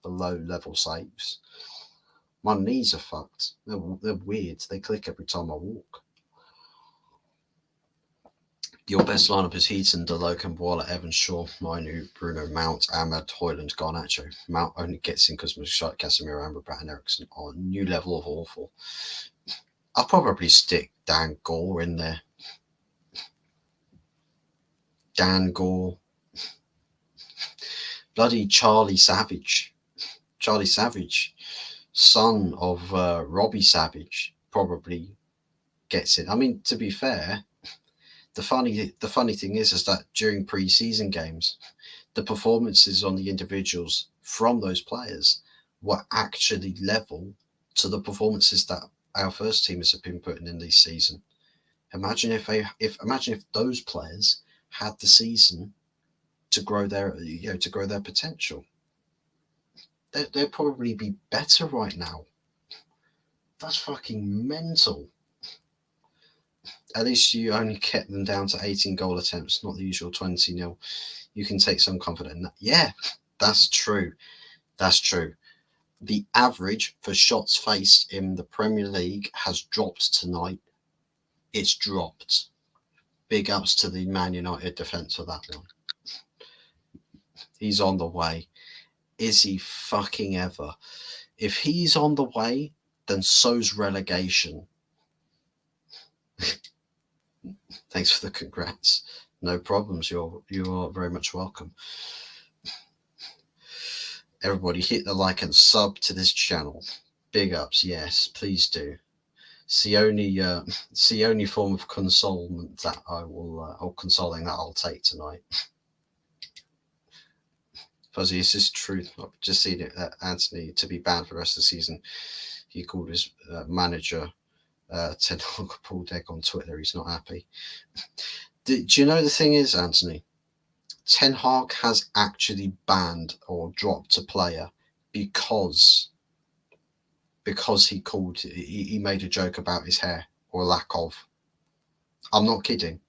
level saves. My knees are fucked. They're weird. They click every time I walk. Your best lineup is Heaton, Dalot, Cambola, Evans, Shaw, Minu, Bruno, Mount, Ahmed, Hoyland, Garnacho. Mount only gets in because Mashite, Casemiro, Amrabat, and Ericsson are a new level of awful. I'll probably stick Dan Gore in there. Dan Gore. Bloody Charlie Savage. Charlie Savage, son of Robbie Savage, probably gets it. I mean, to be fair, the funny thing is that during pre-season games, the performances on the individuals from those players were actually level to the performances that our first teamers have been putting in this season. Imagine if those players had the season to grow their potential. They'd probably be better right now. That's fucking mental. At least you only kept them down to 18 goal attempts, not the usual 20-0. You can take some comfort in that. Yeah, that's true. That's true. The average for shots faced in the Premier League has dropped tonight. It's dropped. Big ups to the Man United defence for that one. He's on the way. Is he fucking ever? If he's on the way, then so's relegation. Thanks for the congrats. No problems. You are very much welcome. Everybody hit the like and sub to this channel. Big ups, yes, please do. It's the only form of consolement that I will, or consoling that I'll take tonight. Fuzzy, is this truth? I've just seen it. Anthony to be banned for the rest of the season. He called his manager Ten Hag pulled egg on Twitter. He's not happy. Do you know the thing is, Anthony? Ten Hag has actually banned or dropped a player because he made a joke about his hair or lack of. I'm not kidding.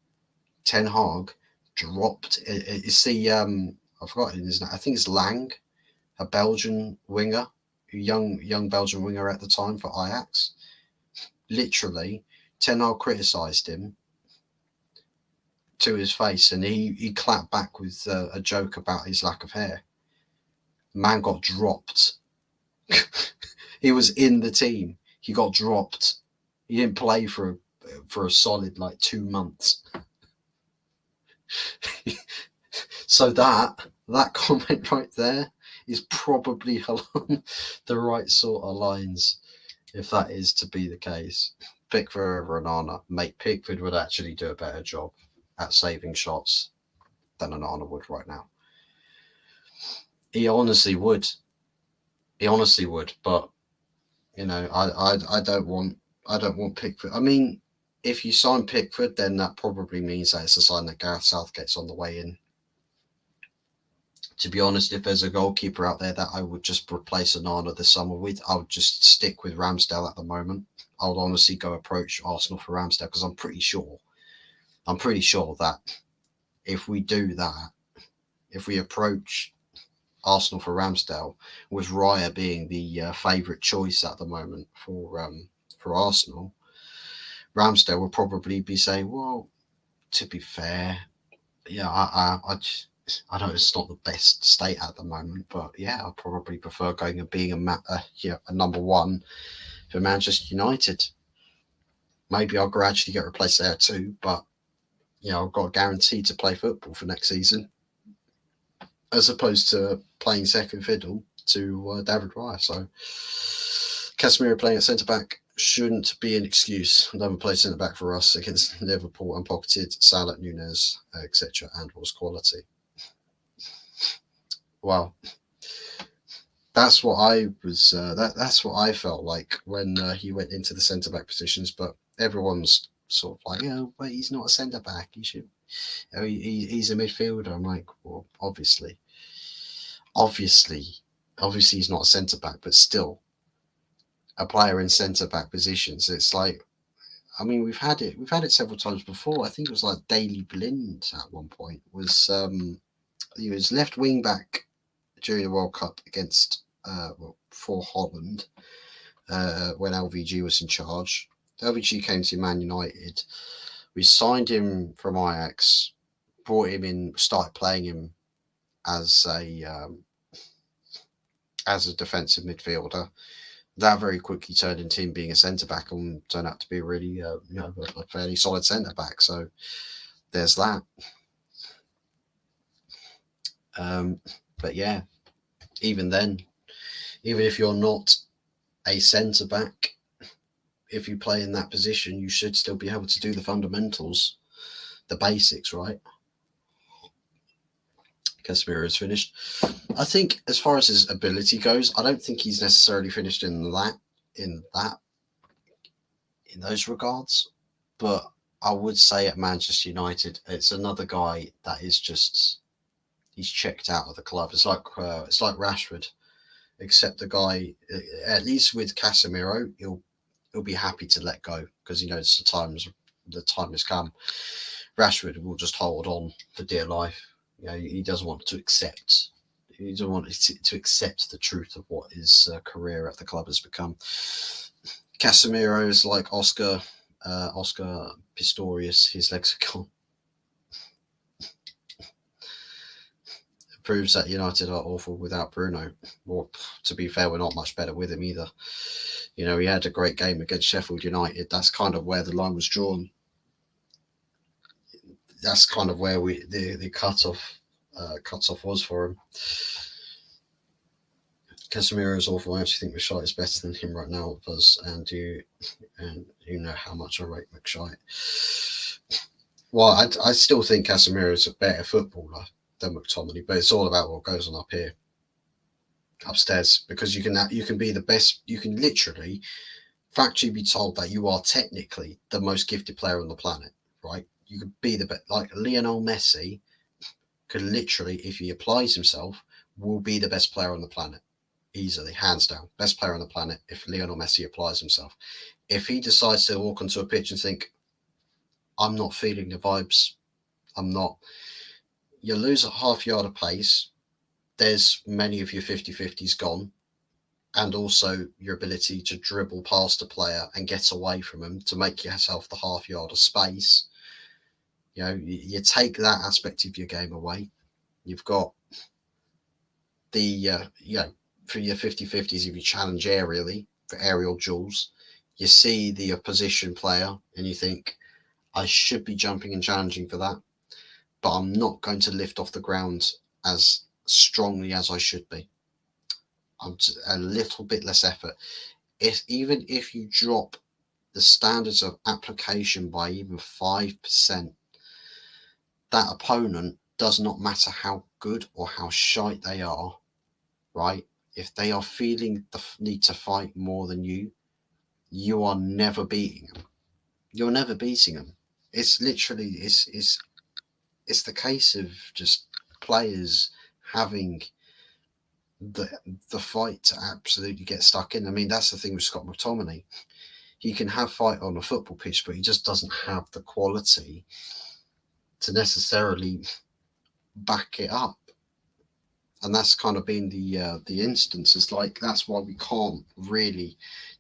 Ten Hag dropped. It's the I've forgotten his name. I think it's Lang, a Belgian winger, young Belgian winger at the time for Ajax. Literally, Ten Hag criticised him to his face, and he clapped back with a joke about his lack of hair. Man got dropped. He was in the team. He got dropped. He didn't play for a solid 2 months. So that comment right there is probably along the right sort of lines, if that is to be the case. Pickford over Onana. Mate, Pickford would actually do a better job at saving shots than Onana would right now. He honestly would. But I don't want Pickford. I mean, if you sign Pickford, then that probably means that it's a sign that Gareth Southgate's on the way in. To be honest, if there's a goalkeeper out there that I would just replace Onana this summer with, I would just stick with Ramsdale at the moment. I would honestly go approach Arsenal for Ramsdale, because I'm pretty sure that if we do that, if we approach Arsenal for Ramsdale, with Raya being the favourite choice at the moment for Arsenal, Ramsdale will probably be saying, well, to be fair, yeah, I know it's not the best state at the moment, but yeah, I probably prefer going and being a number one for Manchester United. Maybe I'll gradually get replaced there too, but I've got a guarantee to play football for next season, as opposed to playing second fiddle to David Raya. So Casemiro playing at centre back shouldn't be an excuse. Never played centre back for us against Liverpool, unpocketed Salah, Nunez, etc., and was quality. Well, that's what I was. That's what I felt like when he went into the centre back positions. But everyone's sort of like, but he's not a centre back. He should. He's a midfielder. I'm like, well, obviously, he's not a centre back, but still, a player in centre back positions. It's like, I mean, we've had it several times before. I think it was like Daley Blind at one point was he was left wing back during the World Cup against for Holland when LVG was in charge. LVG came to Man United. We signed him from Ajax, brought him in, started playing him as a defensive midfielder. That very quickly turned into him being a centre back and turned out to be really a fairly solid centre back. So there's that. But yeah, even then, even if you're not a centre back, if you play in that position, you should still be able to do the fundamentals, the basics, right? Casemiro is finished. I think as far as his ability goes, I don't think he's necessarily finished in those regards. But I would say at Manchester United, it's another guy that is just, he's checked out of the club. It's like Rashford, except the guy, at least with Casemiro, he'll be happy to let go because he knows the time has come. Rashford will just hold on for dear life. He doesn't want to accept. He doesn't want to accept the truth of what his career at the club has become. Casemiro is like Oscar Pistorius. His legs are gone. It proves that United are awful without Bruno. Well, to be fair, we're not much better with him either. He had a great game against Sheffield United. That's kind of where the line was drawn. That's kind of where the cutoff was for him. Casemiro is awful. I actually think McShite is better than him right now, and you know how much I rate McShite. Well, I still think Casemiro is a better footballer than McTominay, but it's all about what goes on up here, upstairs, because you can be the best. You can literally factually be told that you are technically the most gifted player on the planet, right? You could be the best, like Lionel Messi could literally, if he applies himself, will be the best player on the planet. Easily, hands down, best player on the planet if Lionel Messi applies himself. If he decides to walk onto a pitch and think, I'm not feeling the vibes, you lose a half yard of pace, there's many of your 50-50s gone, and also your ability to dribble past a player and get away from him to make yourself the half yard of space. You take that aspect of your game away. You've got the for your 50-50s, if you challenge aerially for aerial duels, you see the opposition player and you think, I should be jumping and challenging for that, but I'm not going to lift off the ground as strongly as I should be. I'm a little bit less effort. Even if you drop the standards of application by even 5%, that opponent, does not matter how good or how shite they are, right? If they are feeling the need to fight more than you, you are never beating them. You're never beating them. It's literally it's the case of just players having the the fight to absolutely get stuck in. I mean, that's the thing with Scott McTominay. He can have fight on a football pitch, but he just doesn't have the quality to necessarily back it up. And that's kind of been the instance. It's like that's why we can't really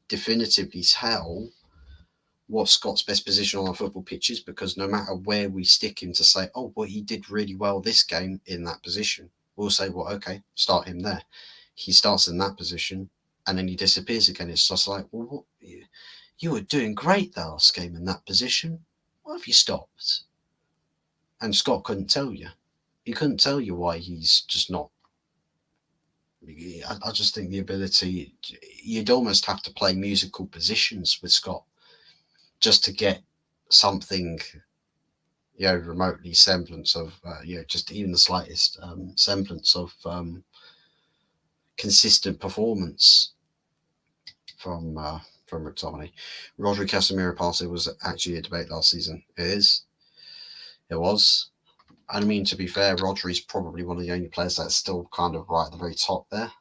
definitively tell what Scott's best position on a football pitch is, because no matter where we stick him to say, oh, well, he did really well this game in that position, we'll say, well, okay, start him there. He starts in that position and then he disappears again. It's just like, well, what, you were doing great the last game in that position. Why have you stopped? And Scott couldn't tell you. He couldn't tell you why he's just not. I just think the ability, you'd almost have to play musical positions with Scott just to get something, remotely semblance of, just even the slightest semblance of consistent performance from McTominay. Rodri Casemiro passing was actually a debate last season. It was. I mean, to be fair, Rodri's probably one of the only players that's still kind of right at the very top there.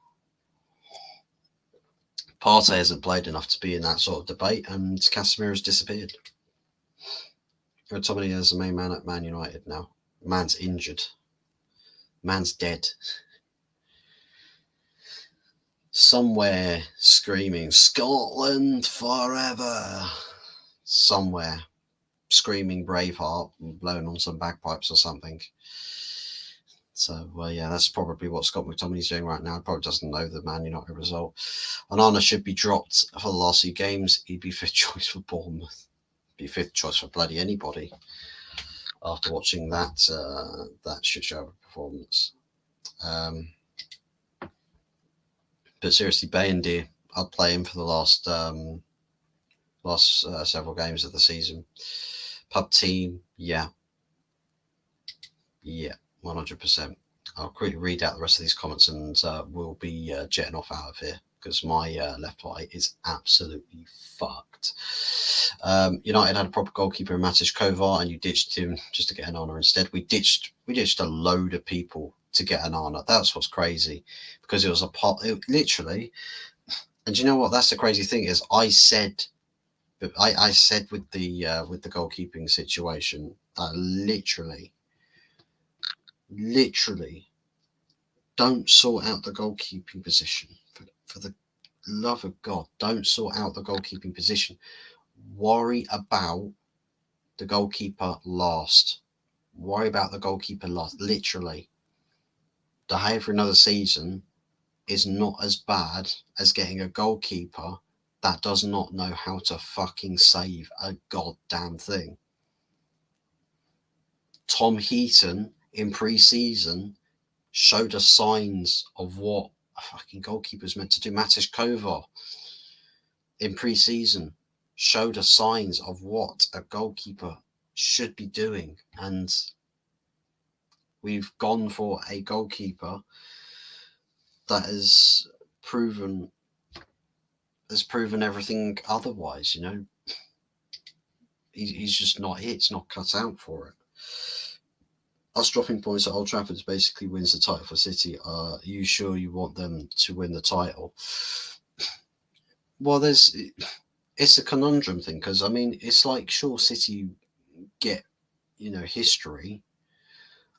Partey hasn't played enough to be in that sort of debate, and Casemiro's disappeared. McTominay is the main man at Man United now. Man's injured. Man's dead. Somewhere screaming, Scotland forever. Somewhere screaming Braveheart and blowing on some bagpipes or something. So, that's probably what Scott McTominay's doing right now. He probably doesn't know the Man United result. Onana should be dropped for the last few games. He'd be fifth choice for Bournemouth. Be fifth choice for bloody anybody after watching that shit show performance. But seriously, Bayindir, I'd play him for the last several games of the season. Pub team, yeah, 100%. I'll quickly read out the rest of these comments and we'll be jetting off out of here because my left eye is absolutely fucked. United had a proper goalkeeper in Matis Kovar, and you ditched him just to get an Onana instead. We ditched a load of people to get an Onana. That's what's crazy, because it was literally. And do you know what? That's the crazy thing is I said with the goalkeeping situation, literally, don't sort out the goalkeeping position. For the love of God, don't sort out the goalkeeping position. Worry about the goalkeeper last. Worry about the goalkeeper last. Literally, De Gea for another season is not as bad as getting a goalkeeper that does not know how to fucking save a goddamn thing. Tom Heaton in pre-season showed us signs of what a fucking goalkeeper is meant to do. Matis Kovar in pre-season showed us signs of what a goalkeeper should be doing, and we've gone for a goalkeeper that has proven everything otherwise. He's just not it. It's not cut out for it. Us dropping points at Old Trafford basically wins the title for City. Are you sure you want them to win the title? Well, it's a conundrum thing, because I mean, it's like, sure, City get history.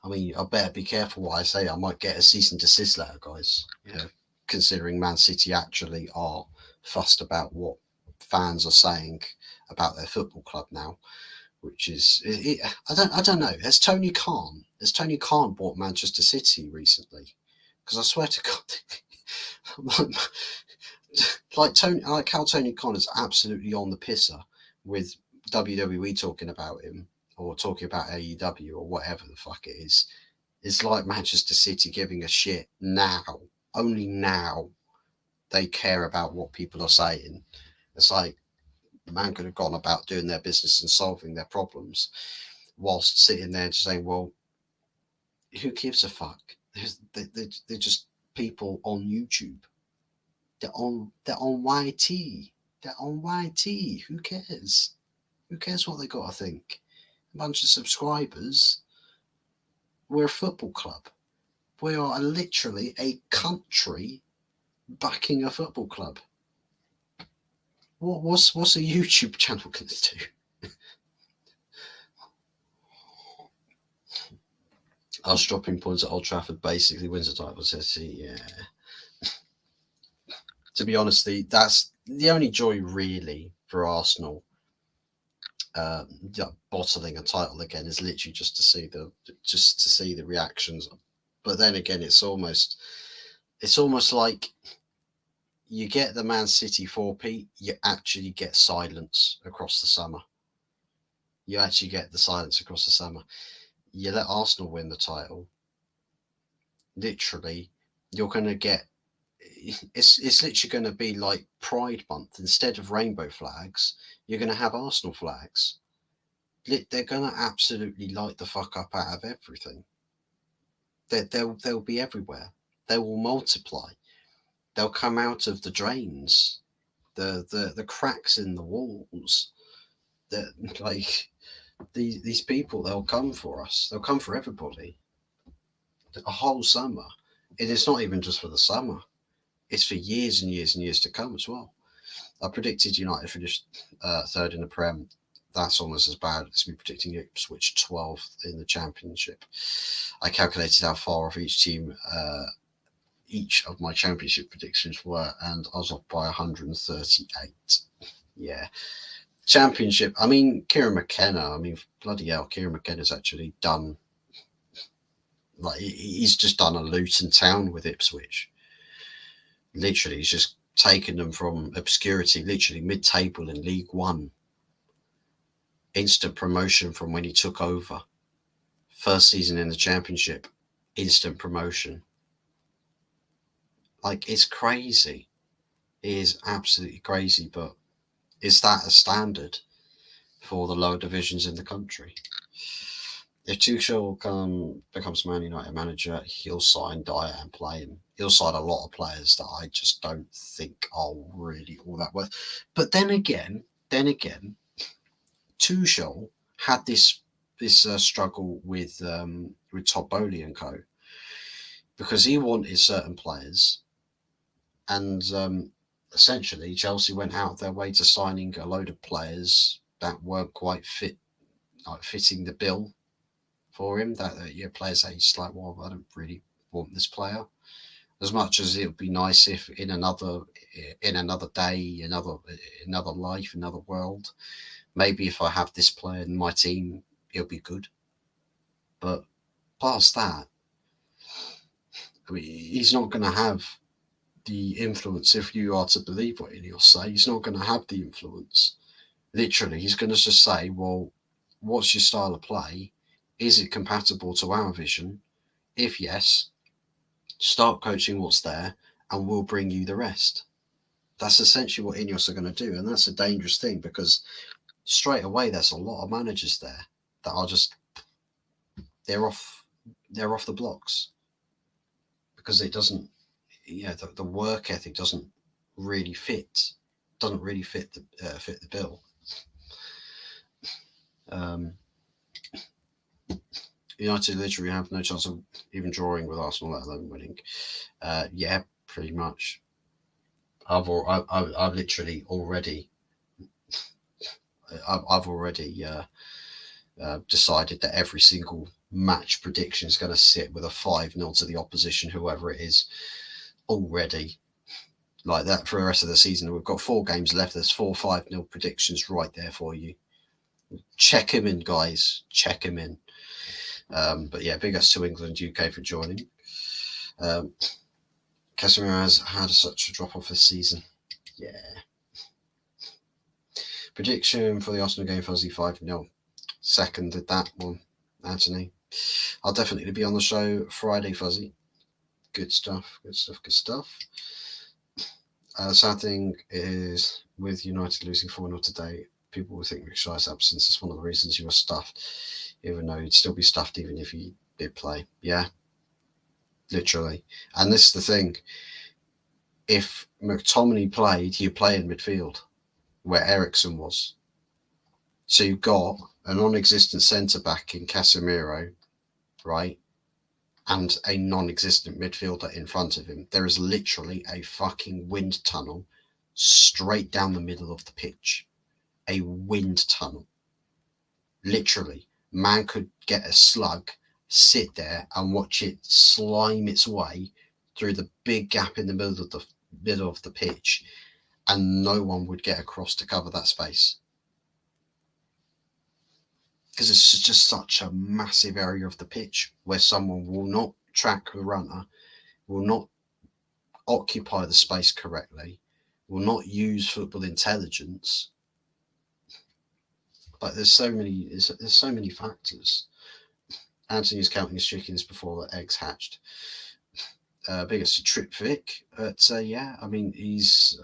I mean, I better be careful what I say. I might get a cease and desist letter, guys. Considering Man City actually are fussed about what fans are saying about their football club now, which is I don't know. Has Tony Khan bought Manchester City recently? Because I swear to God, like how Tony Khan is absolutely on the pisser with WWE talking about him, or talking about AEW or whatever the fuck it is. It's like Manchester City giving a shit now. Only now they care about what people are saying. It's like the man could have gone about doing their business and solving their problems, whilst sitting there just saying, well, who gives a fuck? They're just people on YouTube. They're on YT. They're on YT. Who cares? Who cares what they got to think? A bunch of subscribers. We're a football club. We are literally a country backing a football club. What's a YouTube channel going to do? Us dropping points at Old Trafford basically wins the title. Yeah. To be honest, that's the only joy really for Arsenal. Bottling a title again is literally just to see the reactions. But then again, it's almost like you get the Man City 4P, you actually get silence across the summer. You actually get the silence across the summer. You let Arsenal win the title, literally, you're going to get. It's literally going to be like Pride Month. Instead of rainbow flags, you're going to have Arsenal flags. They're going to absolutely light the fuck up out of everything. They'll be everywhere. They will multiply. They'll come out of the drains, the cracks in the walls. That like these people, they'll come for us. They'll come for everybody. A whole summer. And it's not even just for the summer. It's for years and years and years to come as well. I predicted United finished third in the Prem. That's almost as bad as me predicting Ipswich 12th in the Championship. I calculated how far off each team, each of my Championship predictions were, and I was off by 138. Yeah. Championship, I mean, Kieran McKenna, bloody hell, Kieran McKenna's actually done, like, he's just done a Luton Town with Ipswich. Literally, he's just taken them from obscurity, literally mid-table in League One. Instant promotion from when he took over. First season in the Championship, instant promotion. Like, it's crazy. It is absolutely crazy, but is that a standard for the lower divisions in the country? If Tuchel becomes Man United manager, he'll sign Dyer and play him. He'll sign a lot of players that I just don't think are really all that worth. But then again, Tuchel had this struggle with Todd Boehly and co, because he wanted certain players, and essentially Chelsea went out of their way to signing a load of players that weren't quite fitting the bill for him. That players that he's like, well, I don't really want this player. As much as it would be nice if in another day, another life, another world, maybe if I have this player in my team, it'll be good. But past that, he's not going to have the influence. If you are to believe what he'll say, he's not going to have the influence. Literally, he's going to just say, well, what's your style of play? Is it compatible to our vision? If yes, start coaching what's there and we'll bring you the rest. That's essentially what Ineos are going to do. And that's a dangerous thing, because straight away there's a lot of managers there that are just, they're off the blocks, because it doesn't, the work ethic doesn't really fit the bill. United literally have no chance of even drawing with Arsenal, let alone winning. Yeah, pretty much. I've literally already. I've already decided that every single match prediction is going to sit with a 5-0 to the opposition, whoever it is, already. Like that for the rest of the season. We've got 4 games left. There's 4 5-0 predictions right there for you. Check him in, guys. Check him in. But yeah, big ups to England, UK for joining. Casemiro has had such a drop off this season. Yeah. Prediction for the Arsenal game, Fuzzy 5-0. Seconded that one, Anthony. I'll definitely be on the show Friday, Fuzzy. Good stuff. Sad thing is, with United losing 4-0 today, people will think Rick Shire's absence is one of the reasons you were stuffed, even though you'd still be stuffed even if you did play. Yeah, literally. And this is the thing. If McTominay played, he'd play in midfield, where Eriksen was. So you've got a non-existent centre-back in Casemiro, right? And a non-existent midfielder in front of him. There is literally a fucking wind tunnel straight down the middle of the pitch. A wind tunnel. Literally. Man could get a slug, sit there and watch it slime its way through the big gap in the middle of the pitch, and no one would get across to cover that space. Because it's just such a massive area of the pitch where someone will not track the runner, will not occupy the space correctly, will not use football intelligence. But there's so many factors. Anthony's counting his chickens before the eggs hatched. Biggest to Trip Vic, but yeah, I mean, he's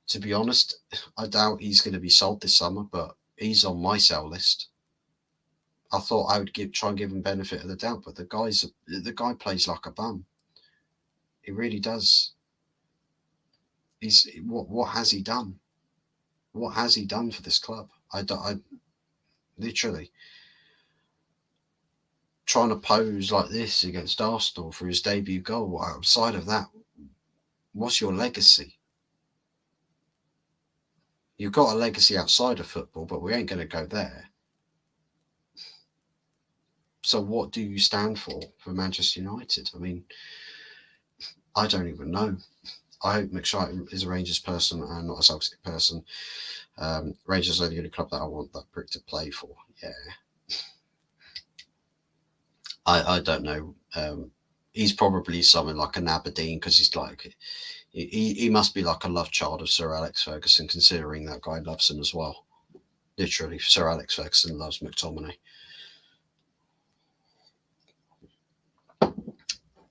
to be honest, I doubt he's going to be sold this summer, but he's on my sell list. I thought I would try and give him benefit of the doubt, but the guy plays like a bum. He really does. What has he done? What has he done for this club? I literally trying to pose like this against Arsenal for his debut goal. Outside of that, what's your legacy? You've got a legacy outside of football, but we ain't going to go there. So what do you stand for Manchester United? I mean, I don't even know. I hope McShite is a Rangers person and not a Celtic person. Rangers are the only club that I want that prick to play for. Yeah. I don't know. He's probably something like an Aberdeen, because he's like, he must be like a love child of Sir Alex Ferguson, considering that guy loves him as well. Literally, Sir Alex Ferguson loves McTominay.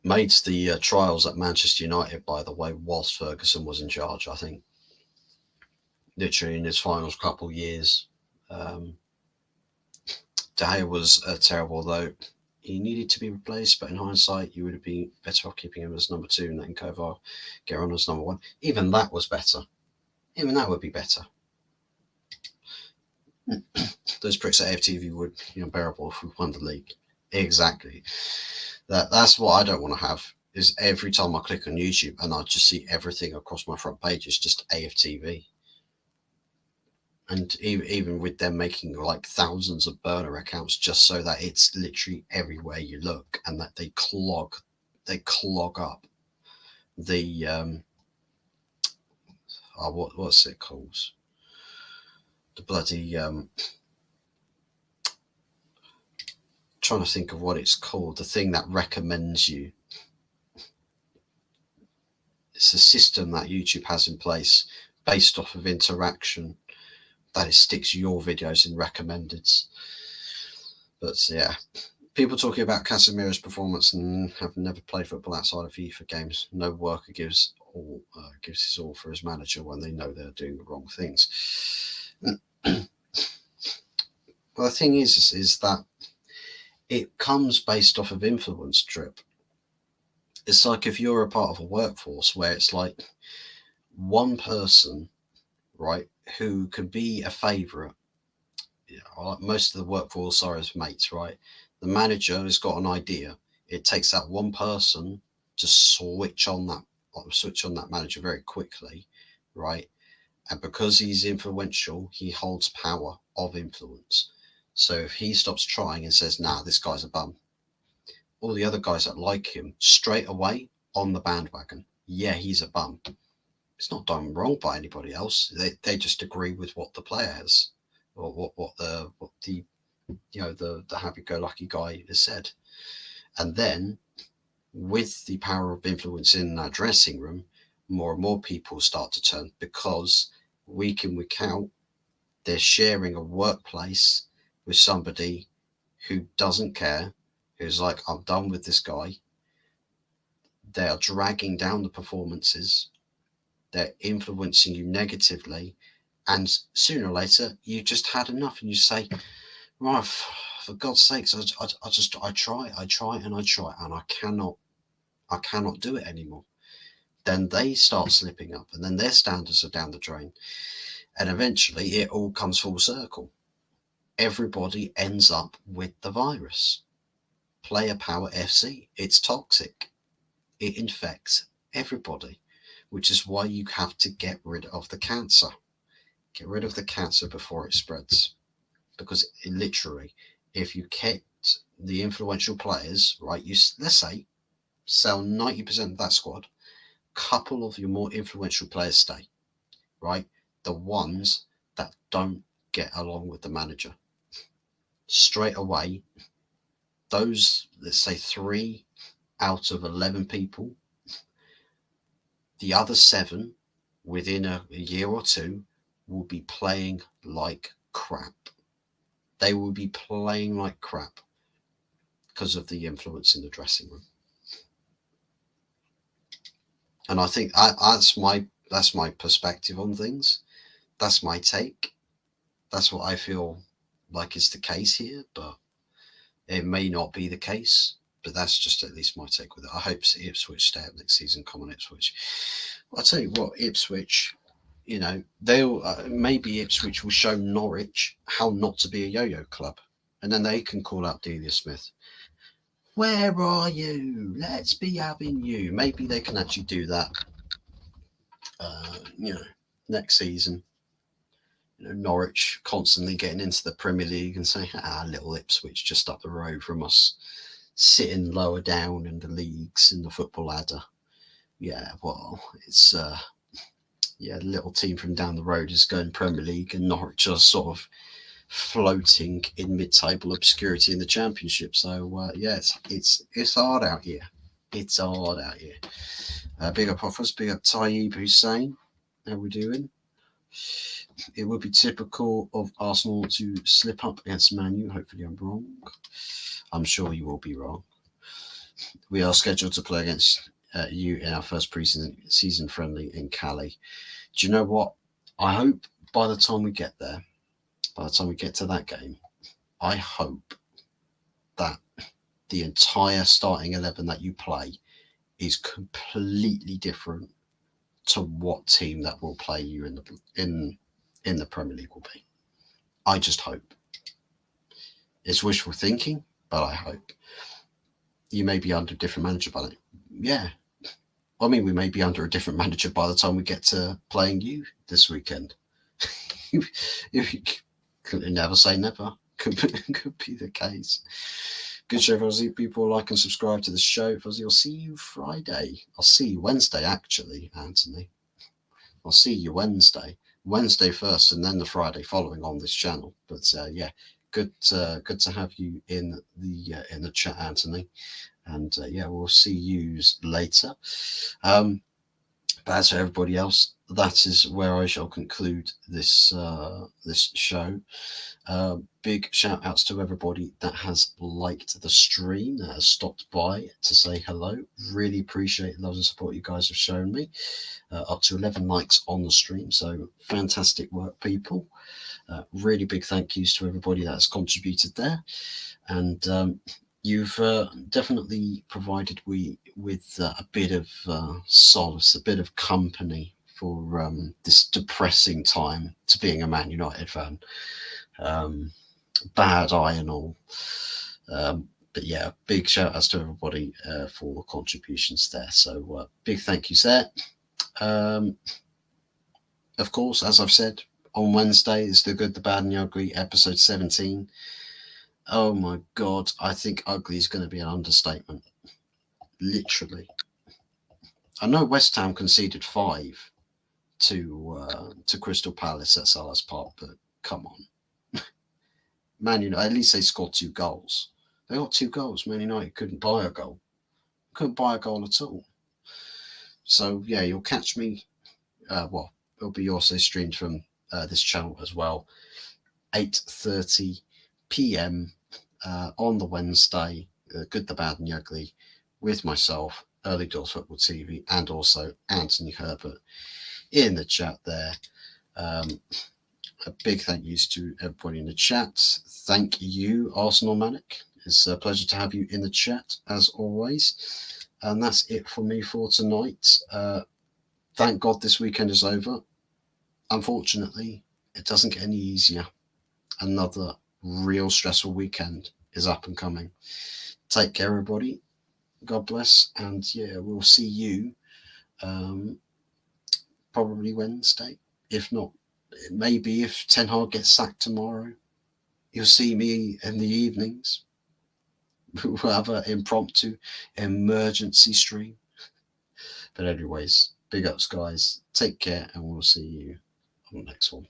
Made the trials at Manchester United, by the way, whilst Ferguson was in charge, I think. Literally in his final couple years. De Gea was terrible, though. He needed to be replaced, but in hindsight, you would have been better off keeping him as number 2 and letting Kovar get on as number 1. Even that was better. Even that would be better. Those pricks at AFTV would be unbearable if we won the league. Exactly. That's what I don't want to have, is every time I click on YouTube and I just see everything across my front page is just AFTV. And even with them making like thousands of burner accounts just so that it's literally everywhere you look, and that they clog up the what's it called? The bloody trying to think of what it's called. The thing that recommends you. It's a system that YouTube has in place based off of interaction, that it sticks your videos in recommendeds. But yeah, people talking about Casemiro's performance and have never played football outside of FIFA games. No worker gives his all for his manager when they know they're doing the wrong things. Well, the thing is that it comes based off of influence, Trip. It's like if you're a part of a workforce where it's like one person, right, who could be a favourite. Like most of the workforce are his mates, right? The manager has got an idea. It takes that one person to switch on that manager very quickly, right? And because he's influential, he holds power of influence. So if he stops trying and says, nah, this guy's a bum, all the other guys that like him straight away on the bandwagon. Yeah, he's a bum. It's not done wrong by anybody else. They just agree with what the player has, or what the happy-go-lucky guy has said. And then, with the power of influence in that dressing room, more and more people start to turn, because week in, week out, they're sharing a workplace with somebody who doesn't care, who's like, I'm done with this guy. They are dragging down the performances. They're influencing you negatively. And sooner or later, you just had enough and you say, right, for God's sakes, I try, and I cannot do it anymore. Then they start slipping up, and then their standards are down the drain. And eventually it all comes full circle. Everybody ends up with the virus. Player Power FC. It's toxic. It infects everybody, which is why you have to get rid of the cancer. Get rid of the cancer before it spreads. Because literally, if you kept the influential players, right, let's say sell 90% of that squad, couple of your more influential players stay, right? The ones that don't get along with the manager. Straight away, those, let's say 3 out of 11 people, the other 7 within a year or 2 will be playing like crap. They will be playing like crap because of the influence in the dressing room. And I think that's my perspective on things. That's my take. That's what I feel like is the case here, but it may not be the case. But that's just at least my take with it. I hope Ipswich stay up next season. Come on, Ipswich. Well, I'll tell you what, Ipswich, they'll maybe Ipswich will show Norwich how not to be a yo-yo club, and then they can call out Delia Smith. Where are you? Let's be having you. Maybe they can actually do that. Next season. Norwich constantly getting into the Premier League and saying, little Ipswich just up the road from us, sitting lower down in the leagues in the football ladder. Yeah, well, it's the little team from down the road is going Premier League, and Norwich are sort of floating in mid-table obscurity in the Championship. So it's hard out here. It's hard out here. Big up Offers, big up Tayyip Hussein. How we doing? It would be typical of Arsenal to slip up against Man U. Hopefully I'm wrong. I'm sure you will be wrong. We are scheduled to play against you in our first pre-season friendly in Cali. Do you know what? I hope by the time we get there, by the time we get to that game, I hope that the entire starting 11 that you play is completely different to what team that will play you in the Premier League will be. I just hope. It's wishful thinking, but I hope. You may be under a different manager by then. Yeah. I mean, we may be under a different manager by the time we get to playing you this weekend. You never say never. Could be the case. Good show, Fuzzy. People like and subscribe to the show. Fuzzy, I'll see you Friday. I'll see you Wednesday, actually, Anthony. I'll see you Wednesday. Wednesday first, and then the Friday following on this channel. But good to have you in the chat, Anthony. And we'll see you later. But as for everybody else, that is where I shall conclude this show. Big shout outs to everybody that has liked the stream, that has stopped by to say hello. Really appreciate the love and support you guys have shown me. Up to 11 likes on the stream, so fantastic work, people. Really big thank yous to everybody that has contributed there. And you've definitely provided me with a bit of solace, a bit of company for this depressing time to being a Man United fan. Bad eye and all. But yeah, big shout outs to everybody for the contributions there. So big thank yous there. Of course, as I've said, on Wednesday is The Good, the Bad and the Ugly, episode 17. Oh my God, I think ugly is going to be an understatement. Literally. I know West Ham conceded 5 to Crystal Palace at Selhurst Park, but come on. Man United, at least they scored 2 goals. They got 2 goals. Man United couldn't buy a goal. Couldn't buy a goal at all. So yeah, you'll catch me. It'll be also streamed from this channel as well. 8:30 p.m. On the Wednesday. Good, the Bad and the Ugly with myself, Early Doors Football TV, and also Anthony Herbert in the chat there. A big thank yous to everybody in the chat. Thank you, Arsenal Manic. It's a pleasure to have you in the chat as always. And that's it for me for tonight. Thank God this weekend is over. Unfortunately, it doesn't get any easier. Another real stressful weekend is up and coming. Take care, everybody. God bless, and yeah, we'll see you probably Wednesday. If not, maybe if Ten Hag gets sacked tomorrow, you'll see me in the evenings. We'll have an impromptu emergency stream. But anyways, big ups, guys. Take care, and we'll see you on the next one.